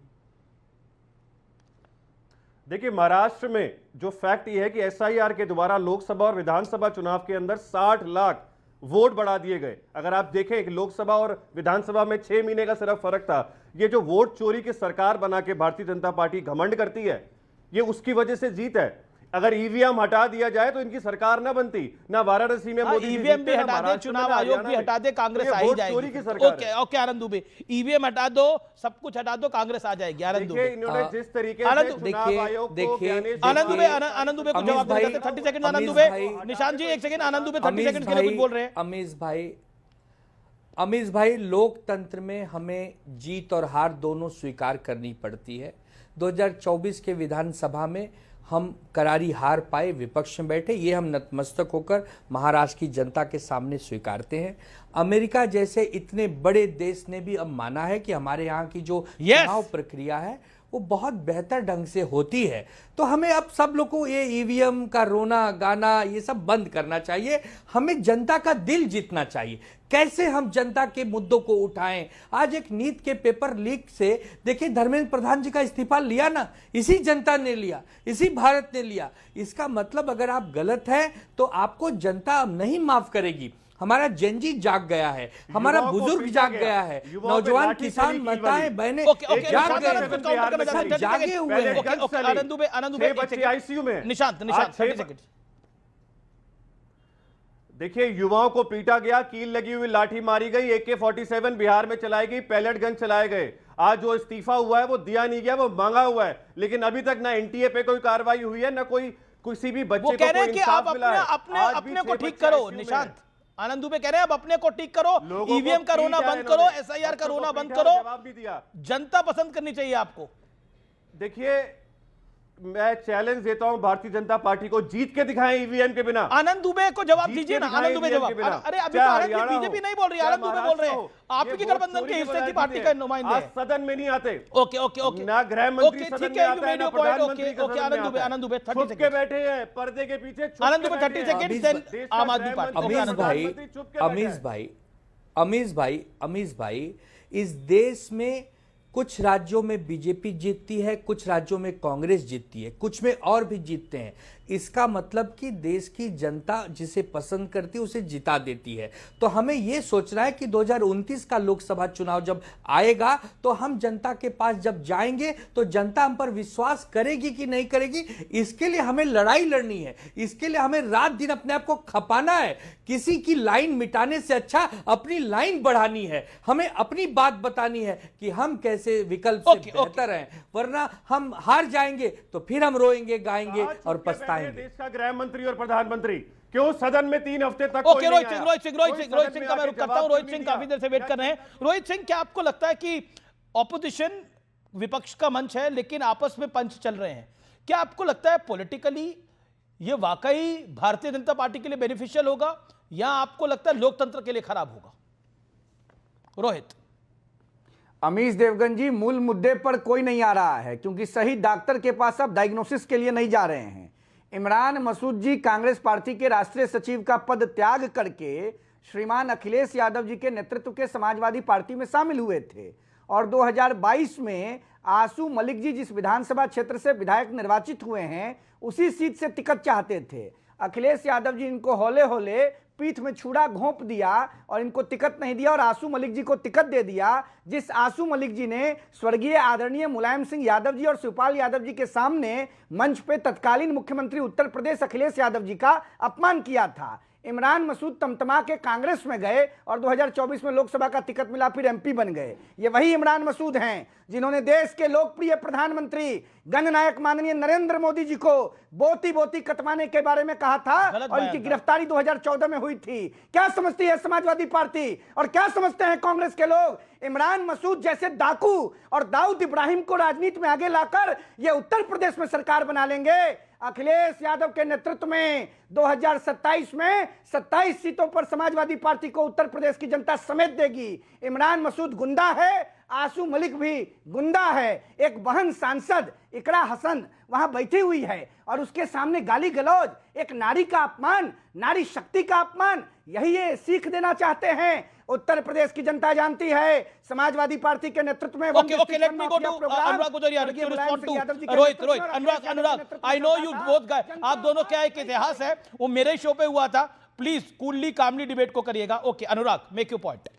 देखिए, महाराष्ट्र में जो फैक्ट ये है कि एसआईआर के द्वारा लोकसभा और विधानसभा चुनाव के अंदर 60 लाख वोट बढ़ा दिए गए। अगर आप देखें कि लोकसभा और विधानसभा में 6 महीने का सिर्फ फर्क था। ये जो वोट चोरी की सरकार बना के भारतीय जनता पार्टी घमंड करती है, ये उसकी वजह से जीत है। अगर ईवीएम हटा दिया जाए तो इनकी सरकार ना बनती, ना वाराणसी में मोदी जी ईवीएम भी जीतते, ना हटा दे, महाराष्ट्र में, चुनाव ना आयोग हरियाणा भी में। हटा दे, कांग्रेस तो आ ये ही वोट जाएगी। चोरी की सरकार है। ओके आनंद दुबे, ईवीएम हटा दो, सब कुछ हटा दो, कांग्रेस आ जाएगी। आनंद देखिए, दुबे, इन्होंने जिस तरीके आनंद से चुनाव आयोग को ज्ञानेश आनंद दुबे, देखिए, आनंद दुबे को अमीश जवाब भाई, देते 30 सेकंड। आनंद अमीश दुबे, भाई, निशांत जी 1 सेकंड। आनंद दुबे 30 अमीश सेकंड के लिए कुछ बोल रहे हैं। अमीश भाई, लोकतंत्र में हमें जीत और हार दोनों स्वीकार करनी पड़ती है। 2024 के विधानसभा में हम करारी हार पाए, विपक्ष में बैठे, ये हम नतमस्तक होकर महाराष्ट्र की जनता के सामने स्वीकारते हैं। अमेरिका जैसे इतने बड़े देश ने भी अब माना है कि हमारे यहाँ की जो चुनाव प्रक्रिया है वो बहुत बेहतर ढंग से होती है। तो हमें अब सब लोग को ये ईवीएम का रोना गाना ये सब बंद करना चाहिए। हमें जनता का दिल जीतना चाहिए। कैसे हम जनता के मुद्दों को उठाएं? आज एक नीट के पेपर लीक से देखिए, धर्मेंद्र प्रधान जी का इस्तीफा लिया ना, इसी जनता ने लिया, इसी भारत ने लिया। इसका मतलब अगर आप गलत हैं तो आपको जनता अब नहीं माफ करेगी। हमारा जनजी जाग गया है, हमारा बुजुर्ग जाग गया है, नौजवान किसान माताएं बहनें जाग गए, जागे हुए हैं। आनंद दुबे बच्चे आईसीयू में। निशांत 30 सेकंड। देखिए, युवाओं को पीटा गया, कील लगी हुई लाठी मारी गई, AK-47 बिहार में चलाई गई, पैलेट गन चलाए गए। आज जो इस्तीफा हुआ है वो दिया नहीं गया, वो मांगा हुआ है, लेकिन अभी तक ना एनटीए पे कोई कार्रवाई हुई है, ना कोई किसी भी बच्चे को कह रहे हैं कि आप अपने को ठीक करो। निशांत, आनंद दुबे कह रहे हैं अब अपने को ठीक करो, ईवीएम का रोना बंद करो, एसआईआर का रोना बंद करो। जवाब भी दिया, जनता पसंद करनी चाहिए आपको। देखिए, मैं चैलेंज देता हूं भारतीय जनता पार्टी को, जीत के दिखाएं ईवीएम के बिना। आनंद दुबे को जवाब दीजिए ना। आनंद दुबे जवाब। अरे अभी तो बीजेपी नहीं बोल रही, आनंद दुबे बोल रहे हैं। आपकी गठबंधन के हिस्से की पार्टी का नुमाइंदे आज सदन में नहीं आते। ओके ना गृह मंत्री सदन में आता है, ना प्रधानमंत्री सदन में आनंद दुबे 30 छुप के बैठे हैं पर्दे के पीछे। आनंद दुबे 30 सेकंड। आम आदमी पार्टी। अमीश भाई, इस देश में कुछ राज्यों में बीजेपी जीतती है, कुछ राज्यों में कांग्रेस जीतती है, कुछ में और भी जीतते हैं। इसका मतलब कि देश की जनता जिसे पसंद करती है उसे जिता देती है। तो हमें यह सोचना है कि 2029 का लोकसभा चुनाव जब आएगा तो हम जनता के पास जब जाएंगे तो जनता हम पर विश्वास करेगी कि नहीं करेगी, इसके लिए हमें लड़ाई लड़नी है। इसके लिए हमें रात दिन अपने आप को खपाना है। किसी की लाइन मिटाने से अच्छा अपनी लाइन बढ़ानी है। हमें अपनी बात बतानी है कि हम कैसे विकल्प से बेहतर हैं, वरना हम हार जाएंगे तो फिर हम रोएंगे, गाएंगे और पछताएंगे। देश का गृह मंत्री और प्रधानमंत्री क्यों सदन में 3 हफ्ते तक ओके, रोहित सिंह का मैं रुक करता हूं। रोहित सिंह काफी देर से वेट कर रहे हैं। रोहित सिंह, क्या आपको लगता है कि ऑपोजिशन विपक्ष का मंच है लेकिन आपस में पंच चल रहे हैं, क्या आपको लगता है पॉलिटिकली ये वाकई भारतीय जनता पार्टी के लिए बेनिफिशियल होगा या आपको लगता है लोकतंत्र के लिए खराब होगा? रोहित। अमीश देवगन जी, मूल मुद्दे पर कोई नहीं आ रहा है क्योंकि सही डॉक्टर के पास अब डायग्नोसिस के लिए नहीं जा रहे हैं। इमरान मसूद जी कांग्रेस पार्टी के राष्ट्रीय सचिव का पद त्याग करके श्रीमान अखिलेश यादव जी के नेतृत्व के समाजवादी पार्टी में शामिल हुए थे और 2022 में आसू मलिक जी जिस विधानसभा क्षेत्र से विधायक निर्वाचित हुए हैं उसी सीट से टिकट चाहते थे। अखिलेश यादव जी इनको हौले हौले पीठ में छुरा घोंप दिया और इनको टिकट नहीं दिया और आसू मलिक जी को टिकट दे दिया, जिस आसू मलिक जी ने स्वर्गीय आदरणीय मुलायम सिंह यादव जी और शिवपाल यादव जी के सामने मंच पे तत्कालीन मुख्यमंत्री उत्तर प्रदेश अखिलेश यादव जी का अपमान किया था। इमरान मसूद तमतमा के कांग्रेस में गए और 2024 में लोकसभा का टिकट मिला, फिर एमपी बन गए। ये वही इमरान मसूद हैं जिन्होंने देश के लोकप्रिय प्रधानमंत्री गणनायक माननीय नरेंद्र मोदी जी को बोती बोती कटवाने के बारे में कहा था और इनकी गिरफ्तारी 2014 में हुई थी। क्या समझती है समाजवादी पार्टी और क्या समझते हैं कांग्रेस के लोग? इमरान मसूद जैसे डाकू और दाऊद इब्राहिम को राजनीति में आगे लाकर ये उत्तर प्रदेश में सरकार बना लेंगे। अखिलेश यादव के नेतृत्व में 2027 में 27 सीटों पर समाजवादी पार्टी को उत्तर प्रदेश की जनता समेत देगी। इमरान मसूद गुंडा है, आसू मलिक भी गुंडा है। एक बहन सांसद इकरा हसन वहां बैठी हुई है और उसके सामने गाली गलौज, एक नारी का अपमान, नारी शक्ति का अपमान, यही ये सीख देना चाहते हैं। उत्तर प्रदेश की जनता जानती है समाजवादी पार्टी के नेतृत्व में Rohit, I know you both guys, आप दोनों क्या एक इतिहास है, वो मेरे शो पे हुआ था। प्लीज कूलली कामली डिबेट को करिएगा। Okay Anurag, make your point.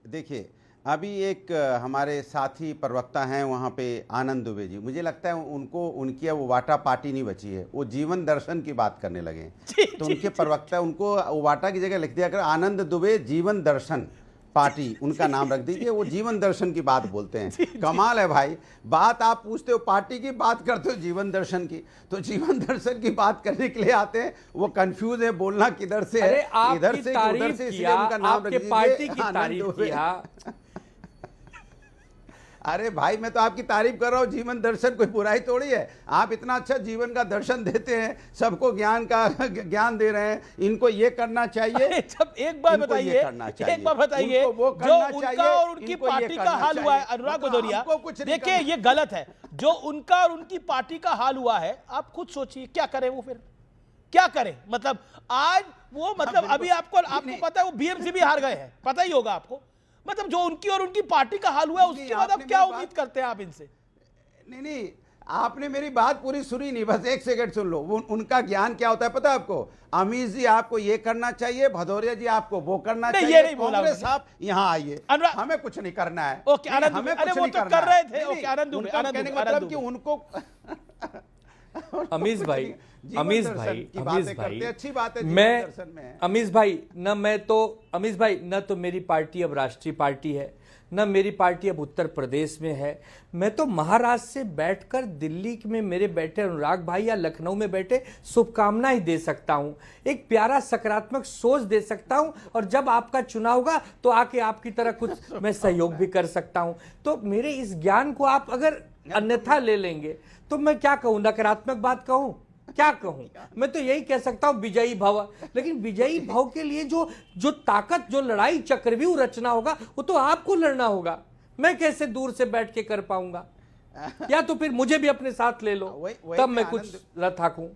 देखिए अभी एक हमारे साथी प्रवक्ता हैं वहाँ पे आनंद दुबे जी, मुझे लगता है उनको उनकी वो वाटा पार्टी नहीं बची है, वो जीवन दर्शन की बात करने लगे हैं। तो उनके प्रवक्ता उनको वाटा की जगह लिख दिया कर आनंद दुबे जीवन दर्शन पार्टी उनका नाम रख दीजिए, वो जीवन दर्शन की बात बोलते हैं। कमाल है भाई, बात आप पूछते हो पार्टी की, बात करते हो जीवन दर्शन की। तो जीवन दर्शन की बात करने के लिए आते हैं, वो कंफ्यूज है बोलना किधर से है, इधर से उधर से, इसलिए उनका नाम रख दीजिए पार्टी की तारीफ किया। अरे भाई मैं तो आपकी तारीफ कर रहा हूँ, जीवन दर्शन कोई बुराई थोड़ी है। आप इतना अच्छा जीवन का दर्शन देते हैं, सबको ज्ञान दे रहे हैं, इनको ये करना चाहिए। जब एक बार बताइए, एक बार बताइए जो उनका और उनकी पार्टी का हाल हुआ है अनुराग भदौरिया, देखिए ये गलत है। जो उनका और उनकी पार्टी का हाल हुआ है, आप खुद सोचिए क्या करें वो, फिर क्या करें? मतलब आज वो अभी आपको पता है वो बीएमसी भी हार गए हैं, पता ही होगा आपको। मतलब जो उनकी और उनकी पार्टी का हाल हुआ है, उसके बाद आप क्या उम्मीद करते हैं आप इनसे? नहीं, आपने मेरी बात पूरी सुनी नहीं, बस एक सेकंड सुन लो। उनका ज्ञान क्या होता है पता है आपको? अमीश जी आपको ये करना चाहिए, भदौरिया जी आपको वो करना चाहिए। ये नहीं बोला आप यहाँ आइए, हमें कुछ नहीं करना है। ओके आनंद, हमें कुछ नहीं करना कर रहे थे। ओके आनंद, मतलब कि उनको अमीश भाई अच्छी बात है। मैं अमीश भाई न तो मेरी पार्टी अब राष्ट्रीय पार्टी है, न मेरी पार्टी अब उत्तर प्रदेश में है। मैं तो महाराष्ट्र से बैठकर दिल्ली में मेरे बैठे अनुराग भाई या लखनऊ में बैठे शुभकामनाएं दे सकता हूं, एक प्यारा सकारात्मक सोच दे सकता हूं, और जब आपका चुनाव होगा तो आके आपकी तरह कुछ मैं सहयोग भी कर सकता हूं। तो मेरे इस ज्ञान को आप अगर अन्यथा ले लेंगे तो मैं क्या कहूं, नकारात्मक बात कहूं, क्या कहूं? मैं तो यही कह सकता हूं विजयी भव। लेकिन विजयी भव के लिए जो ताकत, जो लड़ाई चक्रव्यूह रचना होगा, वो तो आपको लड़ना होगा। मैं कैसे दूर से बैठ के कर पाऊंगा? या तो फिर मुझे भी अपने साथ ले लो, तब मैं कुछ रथाकूं।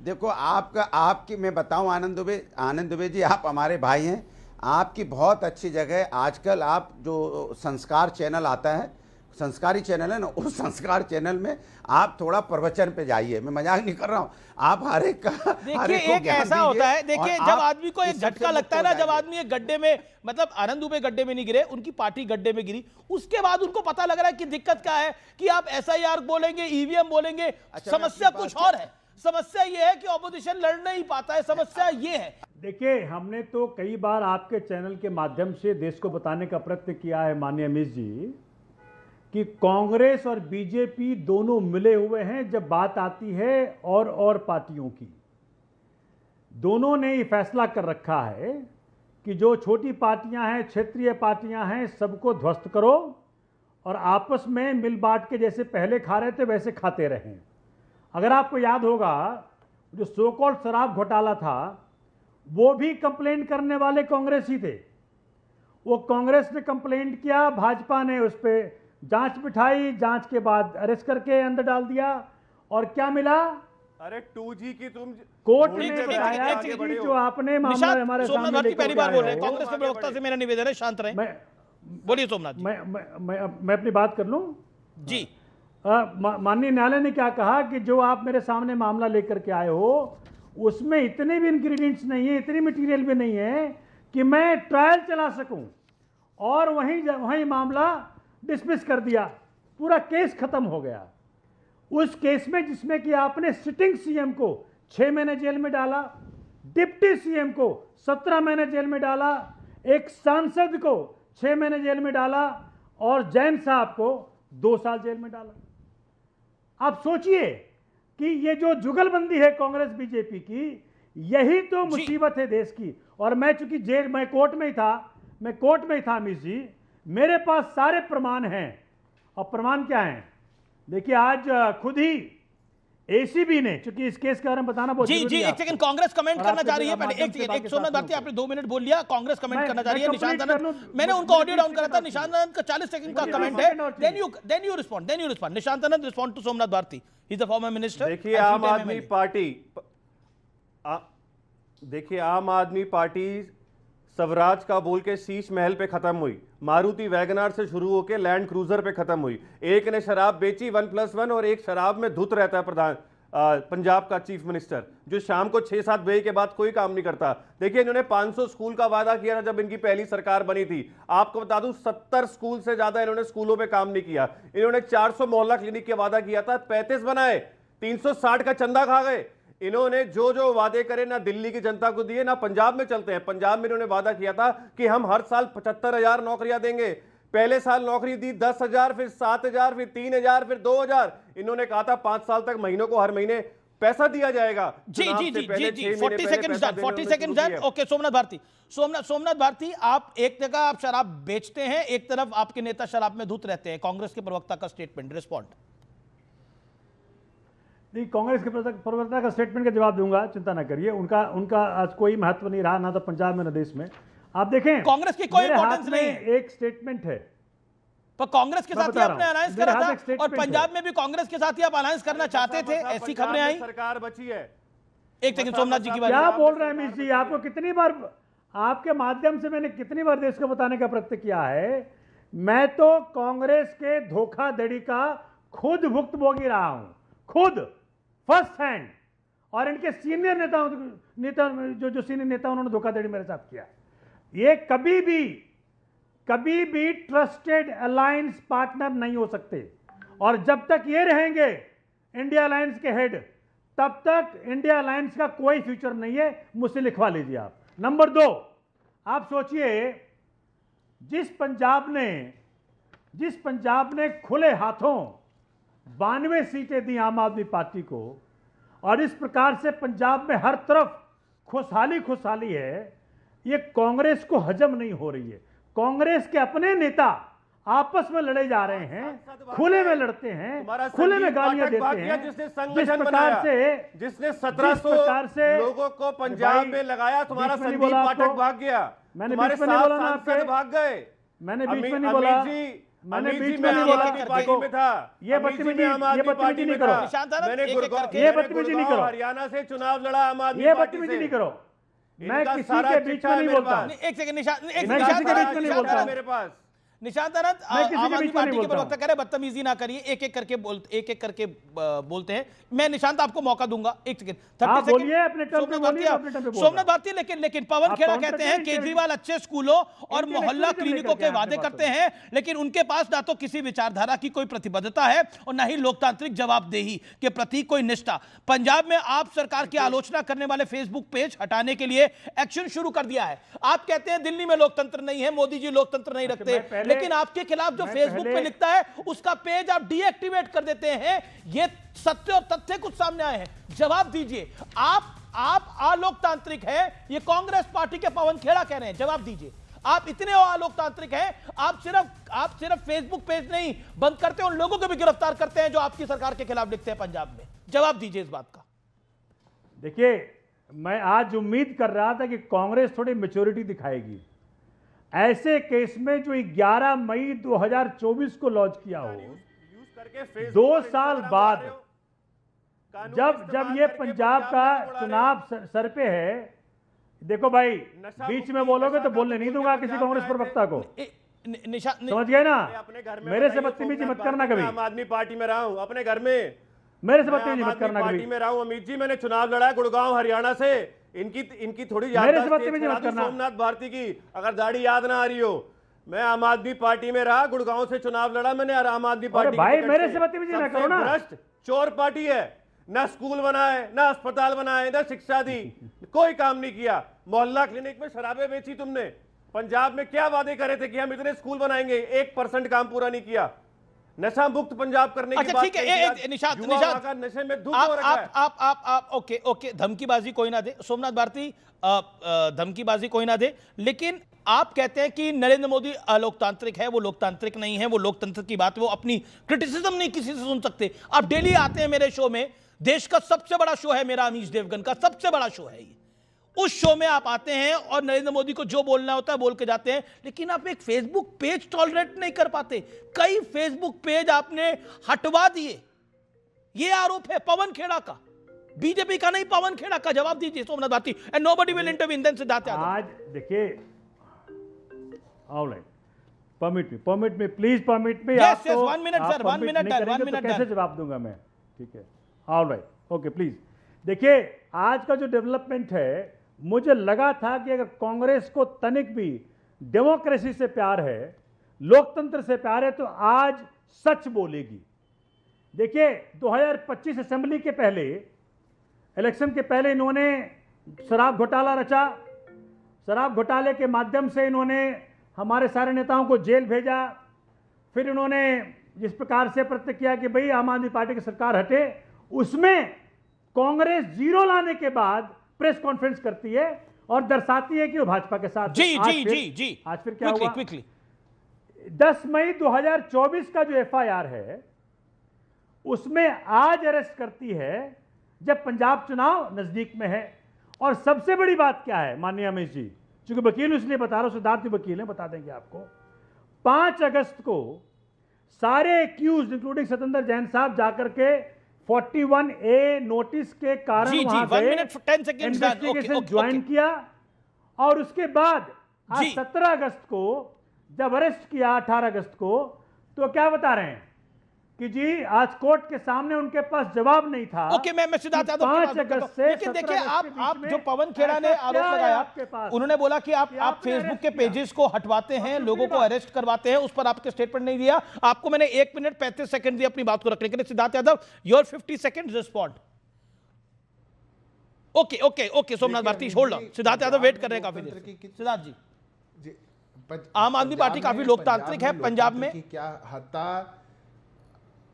देखो आपकी मैं बताऊं, आनंद दुबे जी आप हमारे भाई हैं, आपकी बहुत अच्छी जगह आजकल आप जो संस्कार चैनल आता है, संस्कारी चैनल है ना, उस संस्कार चैनल में आप थोड़ा प्रवचन पे जाइए। मैं मजाक नहीं कर रहा हूँ, आप हर एक का देखिए एक ऐसा होता है, देखिए जब आदमी को एक झटका लगता है ना, जब आदमी एक गड्ढे में, मतलब आनंद दुबे गड्ढे में नहीं गिरे, उनकी पार्टी गड्ढे में गिरी, उसके बाद उनको पता लग रहा है कि दिक्कत क्या है, कि आप SIR बोलेंगे, EVM बोलेंगे, समस्या कुछ और है। समस्या ये है कि ऑपोजिशन लड़ नहीं पाता है, समस्या ये है। देखिए, हमने तो कई बार आपके चैनल के माध्यम से देश को बताने का प्रयत्न किया है माननीय अमीश जी, कि कांग्रेस और बीजेपी दोनों मिले हुए हैं जब बात आती है और पार्टियों की। दोनों ने ये फैसला कर रखा है कि जो छोटी पार्टियां हैं, क्षेत्रीय पार्टियां हैं, सबको ध्वस्त करो और आपस में मिल बांट के जैसे पहले खा रहे थे वैसे खाते रहें। अगर आपको याद होगा, जो सो कॉल्ड शराब घोटाला था, वो भी कंप्लेंट करने वाले कांग्रेस ही थे। वो कांग्रेस ने कंप्लेंट किया, भाजपा ने उस पर जांच बिठाई, जांच के बाद अरेस्ट करके अंदर डाल दिया, और क्या मिला? अरे 2G की तुम कोर्ट ने बताया कि जो आपने मामला हमारे सामने पहली बार बोल रहे हैं, कांग्रेस के प्रवक्ता से मेरा निवेदन है शांत रहें। बोलिए सोमनाथ जी। मैं अपनी बात कर लूं जी। माननीय न्यायालय ने क्या कहा कि जो आप मेरे सामने मामला लेकर के आए हो, उसमें इतने भी इंग्रेडिएंट्स नहीं है, इतनी मटेरियल भी नहीं है कि मैं ट्रायल चला सकूं, और वहीं मामला डिसमिस कर दिया, पूरा केस खत्म हो गया। उस केस में जिसमें कि आपने सिटिंग सीएम को 6 महीने जेल में डाला, डिप्टी सीएम को 17 महीने जेल में डाला, एक सांसद को 6 महीने जेल में डाला, और जैन साहब को 2 साल जेल में डाला। आप सोचिए कि ये जो जुगलबंदी है कांग्रेस बीजेपी की, यही तो मुसीबत है देश की। और मैं चूंकि मैं कोर्ट में ही था अमीश जी, मेरे पास सारे प्रमाण हैं। और प्रमाण क्या हैं? देखिए, आज खुद ही ACB ने, चूंकि इस केस के बारे में बताना बहुत जी जी, एक सेकंड, कांग्रेस कमेंट करना चाह रही है। पहले एक सेकंड, सोमनाथ भारती आपने 2 मिनट बोल लिया, कांग्रेस कमेंट करना चाह रही है। निशांत आनंद, मैंने उनको ऑडियो डाउन करा था, निशांत आनंद का 40 सेकंड का कमेंट है। Then you respond. Nishant Anand respond to Somnath Bharti, he is the former minister. देखिए, आम आदमी पार्टी स्वराज का बोल के शीश महल पे खत्म हुई, मारुति वैगनार से शुरू होकर लैंड क्रूजर पे खत्म हुई। एक ने शराब बेची 1+1, और एक शराब में धुत रहता है पंजाब का चीफ मिनिस्टर, जो शाम को 6-7 बजे के बाद कोई काम नहीं करता। देखिए, इन्होंने 500 स्कूल का वादा किया था जब इनकी पहली सरकार बनी थी। आपको बता दूं, 70 स्कूल से ज्यादा इन्होंने स्कूलों पे काम नहीं किया। इन्होंने 400 मोहल्ला क्लिनिक का वादा किया था, 35 बनाए, 360 का चंदा खा गए। इन्होंने जो वादे करे ना दिल्ली की जनता को दिए, ना पंजाब में चलते हैं। पंजाब में इन्होंने वादा किया था कि हम हर साल 75,000 नौकरियां देंगे। पहले साल नौकरी दी 10,000, फिर 7,000, फिर 3,000, फिर 2,000। इन्होंने कहा था 5 साल तक महीनों को हर महीने पैसा दिया जाएगा। जी जी जी जी जी, 40 second done. Okay, Somnath Bharti, आप एक जगह आप शराब बेचते हैं, एक तरफ आपके नेता शराब में धुत रहते हैं। कांग्रेस के प्रवक्ता का स्टेटमेंट, रिस्पॉन्ड। नहीं, कांग्रेस के प्रवक्ता का स्टेटमेंट का जवाब दूंगा, चिंता ना करिए। उनका आज कोई महत्व नहीं रहा, ना तो पंजाब में ना देश में। आप देखें, कांग्रेस की कोई इंपॉर्टेंस नहीं है। एक स्टेटमेंट है, पर कांग्रेस के साथ ही आपने अलायंस करा था, और पंजाब में भी कांग्रेस के साथ ही आप अलायंस करना चाहते थे, ऐसी खबरें आई। सरकार बची है। एक सेकंड, सोमनाथ जी की बात। क्या बोल रहे हैं अमीश जी? आपको कितनी बार, आपके माध्यम से मैंने कितनी बार देश को बताने का प्रयत्न किया है, मैं तो कांग्रेस के धोखाधड़ी का खुद भुक्तभोगी रहा हूं, खुद फर्स्ट हैंड। और इनके सीनियर नेता जो सीनियर नेता, उन्होंने धोखाधड़ी मेरे साथ किया। ये कभी भी ट्रस्टेड अलायंस पार्टनर नहीं हो सकते। और जब तक ये रहेंगे इंडिया अलायंस के हेड, तब तक इंडिया अलायंस का कोई फ्यूचर नहीं है। मुझसे लिखवा लीजिए आप। नंबर 2, आप सोचिए, जिस पंजाब ने खुले हाथों 92 सीटें दी आम आदमी पार्टी को, और इस प्रकार से पंजाब में हर तरफ खुशहाली है, ये कांग्रेस को हजम नहीं हो रही है। कांग्रेस के अपने नेता आपस में लड़े जा रहे हैं, खुले में लड़ते हैं, खुले में गालियां देते हैं। जिसने संगठन बनाया, जिसने 1700 लोगों को पंजाब में लगाया, तुम्हारा संदीप पाठक भाग गया, तुम्हारे 7 सांसद भाग गए। मैंने बीच में नहीं बोला, मैंने बीच में नहीं बोला। ये बदतमीजी नहीं करो, मैंने गुड़गांव, ये बदतमीजी नहीं करो, हरियाणा से चुनाव लड़ा आम आदमी ये पार्टी बदतमीजी से। नहीं करो। मैं इनका किसी सारा के बीच चिट्ठा में है नहीं मेरे बोलता। पास। एक सेकंड निशांत, एक मैं किसी के बीच में नहीं बोलता। मेरे पास निशांत आनंद मैं किसी के आम आदमी बीच में पार्टी नहीं के बोलता प्रवक्ता कह रहे बदतमीजी ना करिए, एक एक करके बोलते हैं। मैं निशांत आपको मौका दूंगा, एक सेकंड, 30 आप सेकंड। बोलिए, अपने टर्म पे बोलिए, अपने टर्म पे बोल सोमनाथ रहा हूं। भारती, लेकिन पवन आप खेड़ा काउंटर कहते करें, हैं केजरीवाल अच्छे स्कूलों और इंटेलेक्चुअलिज्म मोहल्ला लेकर क्लिनिकों के के आए वादे हैं करते हैं, लेकिन उनके पास ना तो किसी विचारधारा की कोई प्रतिबद्धता है और ना ही लोकतांत्रिक जवाबदेही के प्रति कोई निष्ठा। पंजाब में आप सरकार की आलोचना करने वाले फेसबुक पेज हटाने के लिए एक्शन शुरू कर दिया है। आप कहते हैं दिल्ली में लोकतंत्र नहीं है, मोदी जी लोकतंत्र नहीं रखते, लेकिन आपके खिलाफ जो फेसबुक पे लिखता है उसका पेज आप डीएक्टिवेट कर देते हैं। ये सत्य और तथ्य कुछ सामने आए हैं, जवाब दीजिए। आप अलोकतांत्रिक है, ये कांग्रेस पार्टी के पवन खेड़ा कह रहे हैं, जवाब दीजिए। आप इतने अलोकतांत्रिक हैं, आप सिर्फ फेसबुक पेज नहीं बंद करते, उन लोगों को भी गिरफ्तार करते हैं जो आपकी सरकार के खिलाफ लिखते हैं पंजाब में। जवाब दीजिए इस बात का। देखिए, मैं आज उम्मीद कर रहा था कि कांग्रेस थोड़ी मैच्योरिटी दिखाएगी। ऐसे केस में जो 11 मई 2024 को लॉन्च किया हो, 2 साल बाद जब ये पंजाब का चुनाव सर पे है, देखो भाई, बीच में बोलोगे तो बोलने नहीं दूंगा किसी कांग्रेस प्रवक्ता को, समझ गए ना? मेरे से बदतमीजी मत करना कभी। आम आदमी पार्टी में रहा हूं, अपने घर में मेरे से बदतमीजी मत करना पार्टी कभी। में रहा हूं। अमित जी, मैंने चुनाव लड़ा गुड़गांव हरियाणा से, इनकी थोड़ी मेरे से बदतमीजी मत करना। सोमनाथ भारती की अगर दाढ़ी याद ना आ रही हो, मैं आम आदमी पार्टी में रहा, गुड़गांव से चुनाव लड़ा मैंने, आम आदमी पार्टी भाई मेरे से बदतमीजी ना करो ना। भ्रष्ट चोर पार्टी है, ना स्कूल बनाए, ना अस्पताल बनाए, ना शिक्षा दी, कोई काम नहीं किया। मोहल्ला क्लिनिक में शराबें बेची तुमने। पंजाब में क्या वादे करे थे कि हम इतने स्कूल बनाएंगे, 1% काम पूरा नहीं किया। नशा मुक्त पंजाब करने की बात ठीक है, निशांत नशे में दुख हो रखा है। आप ओके, धमकीबाजी कोई ना दे, सोमनाथ भारती, धमकीबाजी कोई ना दे, लेकिन आप कहते हैं कि नरेंद्र मोदी अलोकतांत्रिक है, वो लोकतांत्रिक नहीं है, वो लोकतंत्र की बात, वो अपनी क्रिटिसिज्म नहीं किसी से सुन सकते। आप डेली आते हैं मेरे शो में, देश का सबसे बड़ा शो है मेरा, अमीश देवगन का सबसे बड़ा शो है ये। उस शो में आप आते हैं और नरेंद्र मोदी को जो बोलना होता है बोल के जाते हैं, लेकिन आप एक फेसबुक पेज टॉलरेट नहीं कर पाते। कई फेसबुक पेज आपने हटवा दिए, ये आरोप है पवन खेड़ा का, बीजेपी का नहीं, पवन खेड़ा का। जवाब दीजिए Somnath Bharti, and nobody will intervene. Then Siddharth Yadav. आज देखिए, alright, permit me please, permit me. Yes, 1 minute sir, 1 minute done, 1 minute कैसे जवाब दूंगा मैं? ठीक है, ऑलराइट, ओके, प्लीज। देखिए, आज का जो डेवलपमेंट है, मुझे लगा था कि अगर कांग्रेस को तनिक भी डेमोक्रेसी से प्यार है, लोकतंत्र से प्यार है, तो आज सच बोलेगी। देखिए, 2025 असेंबली के पहले, इलेक्शन के पहले इन्होंने शराब घोटाला रचा। शराब घोटाले के माध्यम से इन्होंने हमारे सारे नेताओं को जेल भेजा। फिर इन्होंने जिस प्रकार से प्रत्यय किया कि भाई आम आदमी पार्टी की सरकार हटे, उसमें कांग्रेस जीरो लाने के बाद प्रेस कॉन्फ्रेंस करती है और दर्शाती है कि वो भाजपा के साथ। जी। आज फिर क्या हुआ? क्विकली 10 मई 2024 का जो एफआईआर है, उसमें आज अरेस्ट करती है जब पंजाब चुनाव नजदीक में है। और सबसे बड़ी बात क्या है माननीय अमित जी, चूंकि वकील इसलिए बता रहा हूं, सिद्धार्थ वकील है, बता देंगे आपको। 5 अगस्त को सारे एक्यूज इंक्लूडिंग सतेंद्र जैन साहब जाकर के 41A नोटिस के कारण वहां गए, इन्वेस्टिगेशन ज्वाइन किया। और उसके बाद आज 17 अगस्त को जब अरेस्ट किया, 18 अगस्त को, तो क्या बता रहे हैं कि जी आज कोर्ट के सामने उनके पास जवाब नहीं था। ओके, मैं सिद्धार्थ यादव 5 अगस्त से, लेकिन देखिए, आप जो पवन खेड़ा ने आरोप लगाया, उन्होंने बोला कि आप फेसबुक के पेजेस को हटवाते हैं, लोगों को अरेस्ट करवाते हैं, उस पर आपके स्टेटमेंट नहीं दिया। आपको मैंने 1 मिनट 35 सेकंड दिया अपनी बात को रखने के लिए। Siddharth Yadav, your 50 second respond. Okay, Somnath Bharti, hold on. Siddharth Yadav wait कर रहे हैं काफी देर। सिद्धार्थ जी, आम आदमी पार्टी काफी लोकतांत्रिक है पंजाब में, क्या हत्या,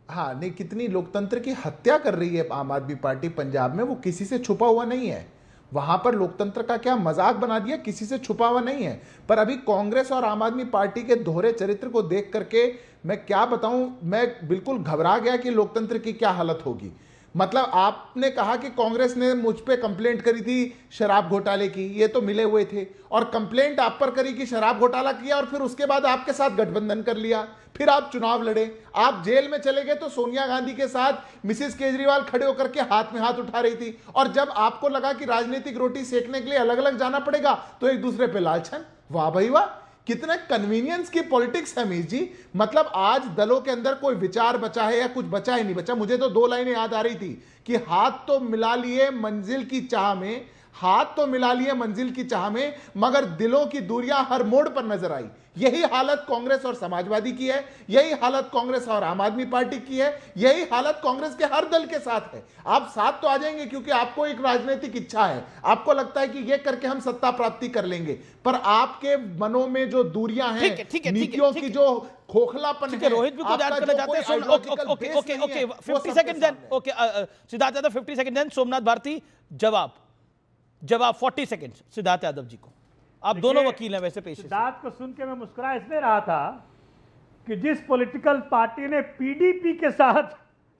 हाँ नहीं, कितनी लोकतंत्र की हत्या कर रही है आम आदमी पार्टी पंजाब में, वो किसी से छुपा हुआ नहीं है। वहां पर लोकतंत्र का क्या मजाक बना दिया, किसी से छुपा हुआ नहीं है। पर अभी कांग्रेस और आम आदमी पार्टी के दोहरे चरित्र को देख करके मैं क्या बताऊं, मैं बिल्कुल घबरा गया कि लोकतंत्र की क्या हालत होगी। मतलब आपने कहा कि कांग्रेस ने मुझ पे कंप्लेंट करी थी शराब घोटाले की, ये तो मिले हुए थे, और कंप्लेंट आप पर करी कि शराब घोटाला किया, और फिर उसके बाद आपके साथ गठबंधन कर लिया, फिर आप चुनाव लड़े, आप जेल में चले गए तो सोनिया गांधी के साथ मिसेस केजरीवाल खड़े होकर के हाथ में हाथ उठा रही थी, और जब आपको लगा कि राजनीतिक रोटी सेकने के लिए अलग अलग जाना पड़ेगा तो एक दूसरे पे लालछन। वाह भाई वाह, कितना कन्वीनियंस की पॉलिटिक्स है अमीश जी। मतलब आज दलों के अंदर कोई विचार बचा है या कुछ बचा ही नहीं बचा। मुझे तो 2 लाइनें याद आ रही थी कि हाथ तो मिला लिए मंजिल की चाह में, हाथ तो मिला लिए मंजिल की चाह में, मगर दिलों की दूरियां हर मोड़ पर नजर आई। यही हालत कांग्रेस और समाजवादी की है, यही हालत कांग्रेस और आम आदमी पार्टी की है, यही हालत कांग्रेस के हर दल के साथ है। आप साथ तो आ जाएंगे क्योंकि आपको एक राजनीतिक इच्छा है, आपको लगता है कि ये करके हम सत्ता प्राप्ति कर लेंगे, पर आपके मनों में जो दूरियां हैं, नीतियों की जो खोखलापन है, रोहित भी कुछ ऐड करना चाहते हैं। Okay 50 second then, okay Siddharth Yadav 50 second then, Somnath Bharti जवाब 40 सेकंड सिद्धार्थ यादव जी को। आप दोनों वकील हैं वैसे पेशे से। सिद्धार्थ को सुन के मैं मुस्कुरा इसलिए रहा था कि जिस पॉलिटिकल पार्टी ने पीडीपी के साथ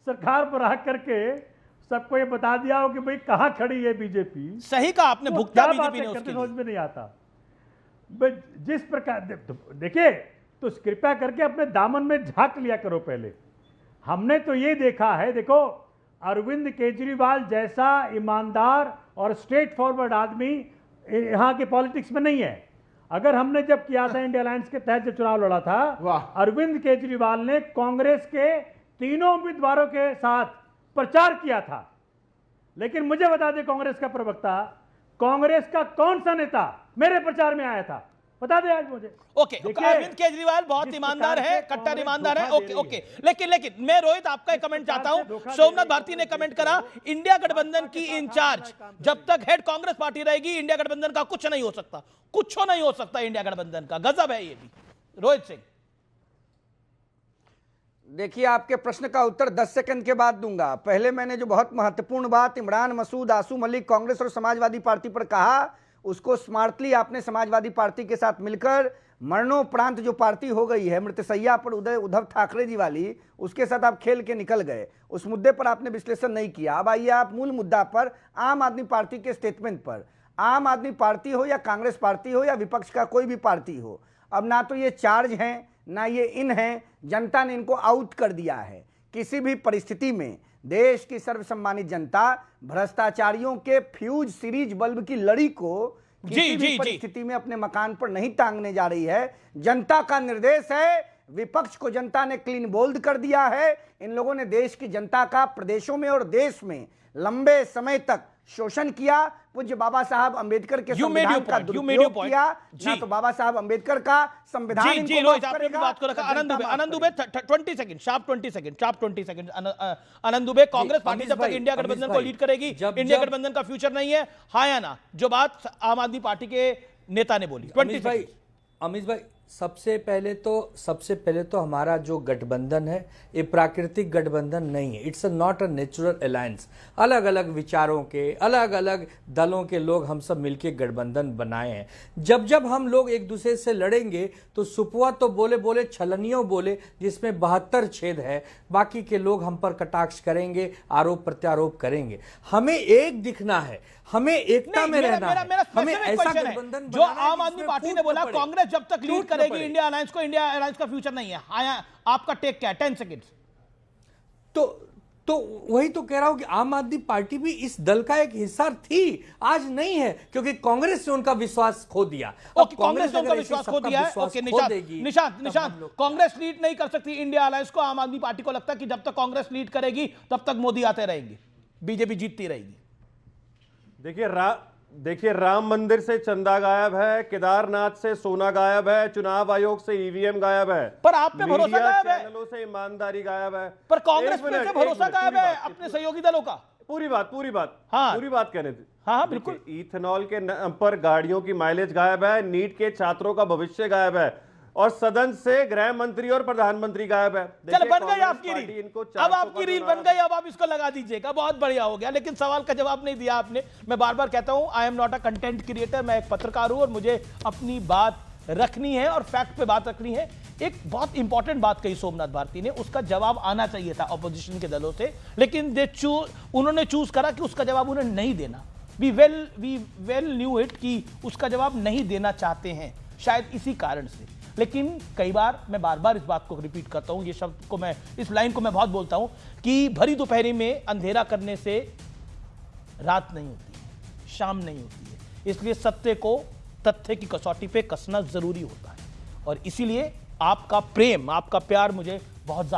सरकार पर रह करके सबको ये बता दिया हो कि भाई कहां खड़ी है बीजेपी, सही कहा आपने, तो भुगता क्या बीजेपी ने बातें उसके करते समझ लिए। में नहीं आता। जिस प्रकार देखिए, तो कृपया करके अपने दामन में झांक लिया करो पहले। हमने तो ये देखा है, देखो अरविंद केजरीवाल जैसा ईमानदार और स्ट्रेट फॉरवर्ड आदमी यहाँ के पॉलिटिक्स में नहीं है। अगर हमने जब किया था इंडिया अलायंस के तहत जब चुनाव लड़ा था, अरविंद केजरीवाल ने कांग्रेस के 3 उम्मीदवारों के साथ प्रचार किया था। लेकिन मुझे बता दे कांग्रेस का प्रवक्ता, कांग्रेस का कौन सा नेता मेरे प्रचार में आया था, बता दे आज मुझे। ओके अरविंद केजरीवाल बहुत ईमानदार है, कट्टर ईमानदार है। ओके लेकिन मैं रोहित आपका एक कमेंट चाहता हूं। सोमनाथ भारती ने कमेंट करा, इंडिया गठबंधन की इंचार्ज जब तक हेड कांग्रेस पार्टी रहेगी इंडिया गठबंधन का कुछ नहीं हो सकता, कुछ नहीं हो सकता इंडिया गठबंधन का। गजब है ये भी। रोहित सिंह, देखिए, आपके प्रश्न का उत्तर 10 सेकंड के बाद दूंगा। पहले मैंने जो बहुत महत्वपूर्ण बात इमरान मसूद, आसू मलिक, कांग्रेस और समाजवादी पार्टी पर कहा, उसको स्मार्टली आपने समाजवादी पार्टी के साथ मिलकर मरणोपरांत जो पार्टी हो गई है मृतसैया पर उद्धव ठाकरे जी वाली, उसके साथ आप खेल के निकल गए। उस मुद्दे पर आपने विश्लेषण नहीं किया। अब आइए आप मूल मुद्दा पर, आम आदमी पार्टी के स्टेटमेंट पर। आम आदमी पार्टी हो या कांग्रेस पार्टी हो या विपक्ष का कोई भी पार्टी हो, अब ना तो ये चार्ज हैं ना ये इन हैं, जनता ने इनको आउट कर दिया है। किसी भी परिस्थिति में देश की सर्वसम्मानित जनता भ्रष्टाचारियों के फ्यूज सीरीज बल्ब की लड़ी को किसी भी परिस्थिति में अपने मकान पर नहीं टांगने जा रही है। जनता का निर्देश है, विपक्ष को जनता ने क्लीन बोल्ड कर दिया है। इन लोगों ने देश की जनता का प्रदेशों में और देश में लंबे समय तक शोषण किया। पूज्य बाबा साहब अंबेडकर के संविधान का दुरुपयोग किया, ना तो बाबा साहब अंबेडकर का संविधान इनको माफ करेगा। बात को रखा आनंद दुबे 20 सेकंड, शार्प 20 सेकंड। आनंद दुबे, कांग्रेस पार्टी जब तक इंडिया गठबंधन को लीड करेगी इंडिया गठबंधन का फ्यूचर नहीं है, हाँ या ना? जो बात आम आदमी पार्टी के नेता ने बोली। अमित भाई, सबसे पहले तो हमारा जो गठबंधन है ये प्राकृतिक गठबंधन नहीं है। It's not a natural alliance. अलग अलग विचारों के, अलग अलग दलों के लोग हम सब मिलके गठबंधन बनाए हैं। जब हम लोग एक दूसरे से लड़ेंगे तो सुपुआ तो बोले छलनियों बोले, जिसमें 72 छेद है। बाकी के लोग हम पर कटाक्ष करेंगे, आरोप प्रत्यारोप करेंगे। हमें एक दिखना है, हमें एकता में रहना है। हमें ऐसा गठबंधन जो आम आदमी पार्टी ने बोला कांग्रेस जब तक लीड करेगी इंडिया अलायंस को, इंडिया अलायंस का फ्यूचर नहीं है। हाँ, आपका टेक क्या है? 10 सेकंड। तो वही तो कह रहा हूं कि आम आदमी पार्टी भी इस दल का एक हिस्सा थी, आज नहीं है, क्योंकि कांग्रेस ने उनका विश्वास खो दिया। कांग्रेस ने उनका विश्वास खो दिया है। ओके निशांत, कांग्रेस लीड नहीं कर सकती इंडिया अलायंस को। आम आदमी पार्टी को लगता है कि जब तक कांग्रेस लीड करेगी तब तक मोदी आते रहेंगे, बीजेपी जीतती रहेगी। देखिए राम मंदिर से चंदा गायब है, केदारनाथ से सोना गायब है, चुनाव आयोग से ईवीएम गायब है, पर आप पे भरोसा गायब है, चैनलों से ईमानदारी गायब है, पर कांग्रेस पे भरोसा गायब है अपने सहयोगी दलों का। पूरी बात हाँ, पूरी बात कहने थी। हाँ बिल्कुल। इथेनॉल के नाम पर गाड़ियों की माइलेज गायब है, नीट के छात्रों का भविष्य गायब है, और सदन से गृह मंत्री और प्रधानमंत्री गायब है। चल बन गई आपकी रील, अब आपकी रील बन गई, अब आप इसको लगा दीजिएगा, बहुत बढ़िया हो गया। लेकिन सवाल का जवाब नहीं दिया आपने। मैं बार बार कहता हूं, I am not a content creator, मैं एक पत्रकार हूं और मुझे अपनी बात रखनी है और फैक्ट पे बात रखनी है। एक बहुत इंपॉर्टेंट बात कही सोमनाथ भारती ने, उसका जवाब आना चाहिए था ऑपोजिशन के दलों से, लेकिन उन्होंने चूज करा कि उसका जवाब उन्हें नहीं देना। वी वेल न्यू इट कि उसका जवाब नहीं देना चाहते हैं, शायद इसी कारण से। लेकिन कई बार मैं बार बार इस बात को रिपीट करता हूं, ये शब्द को मैं, इस लाइन को मैं बहुत बोलता हूं कि भरी दोपहरी में अंधेरा करने से रात नहीं होती है, शाम नहीं होती है। इसलिए सत्य को तथ्य की कसौटी पे कसना जरूरी होता है, और इसीलिए आपका प्रेम, आपका प्यार मुझे बहुत ज्यादा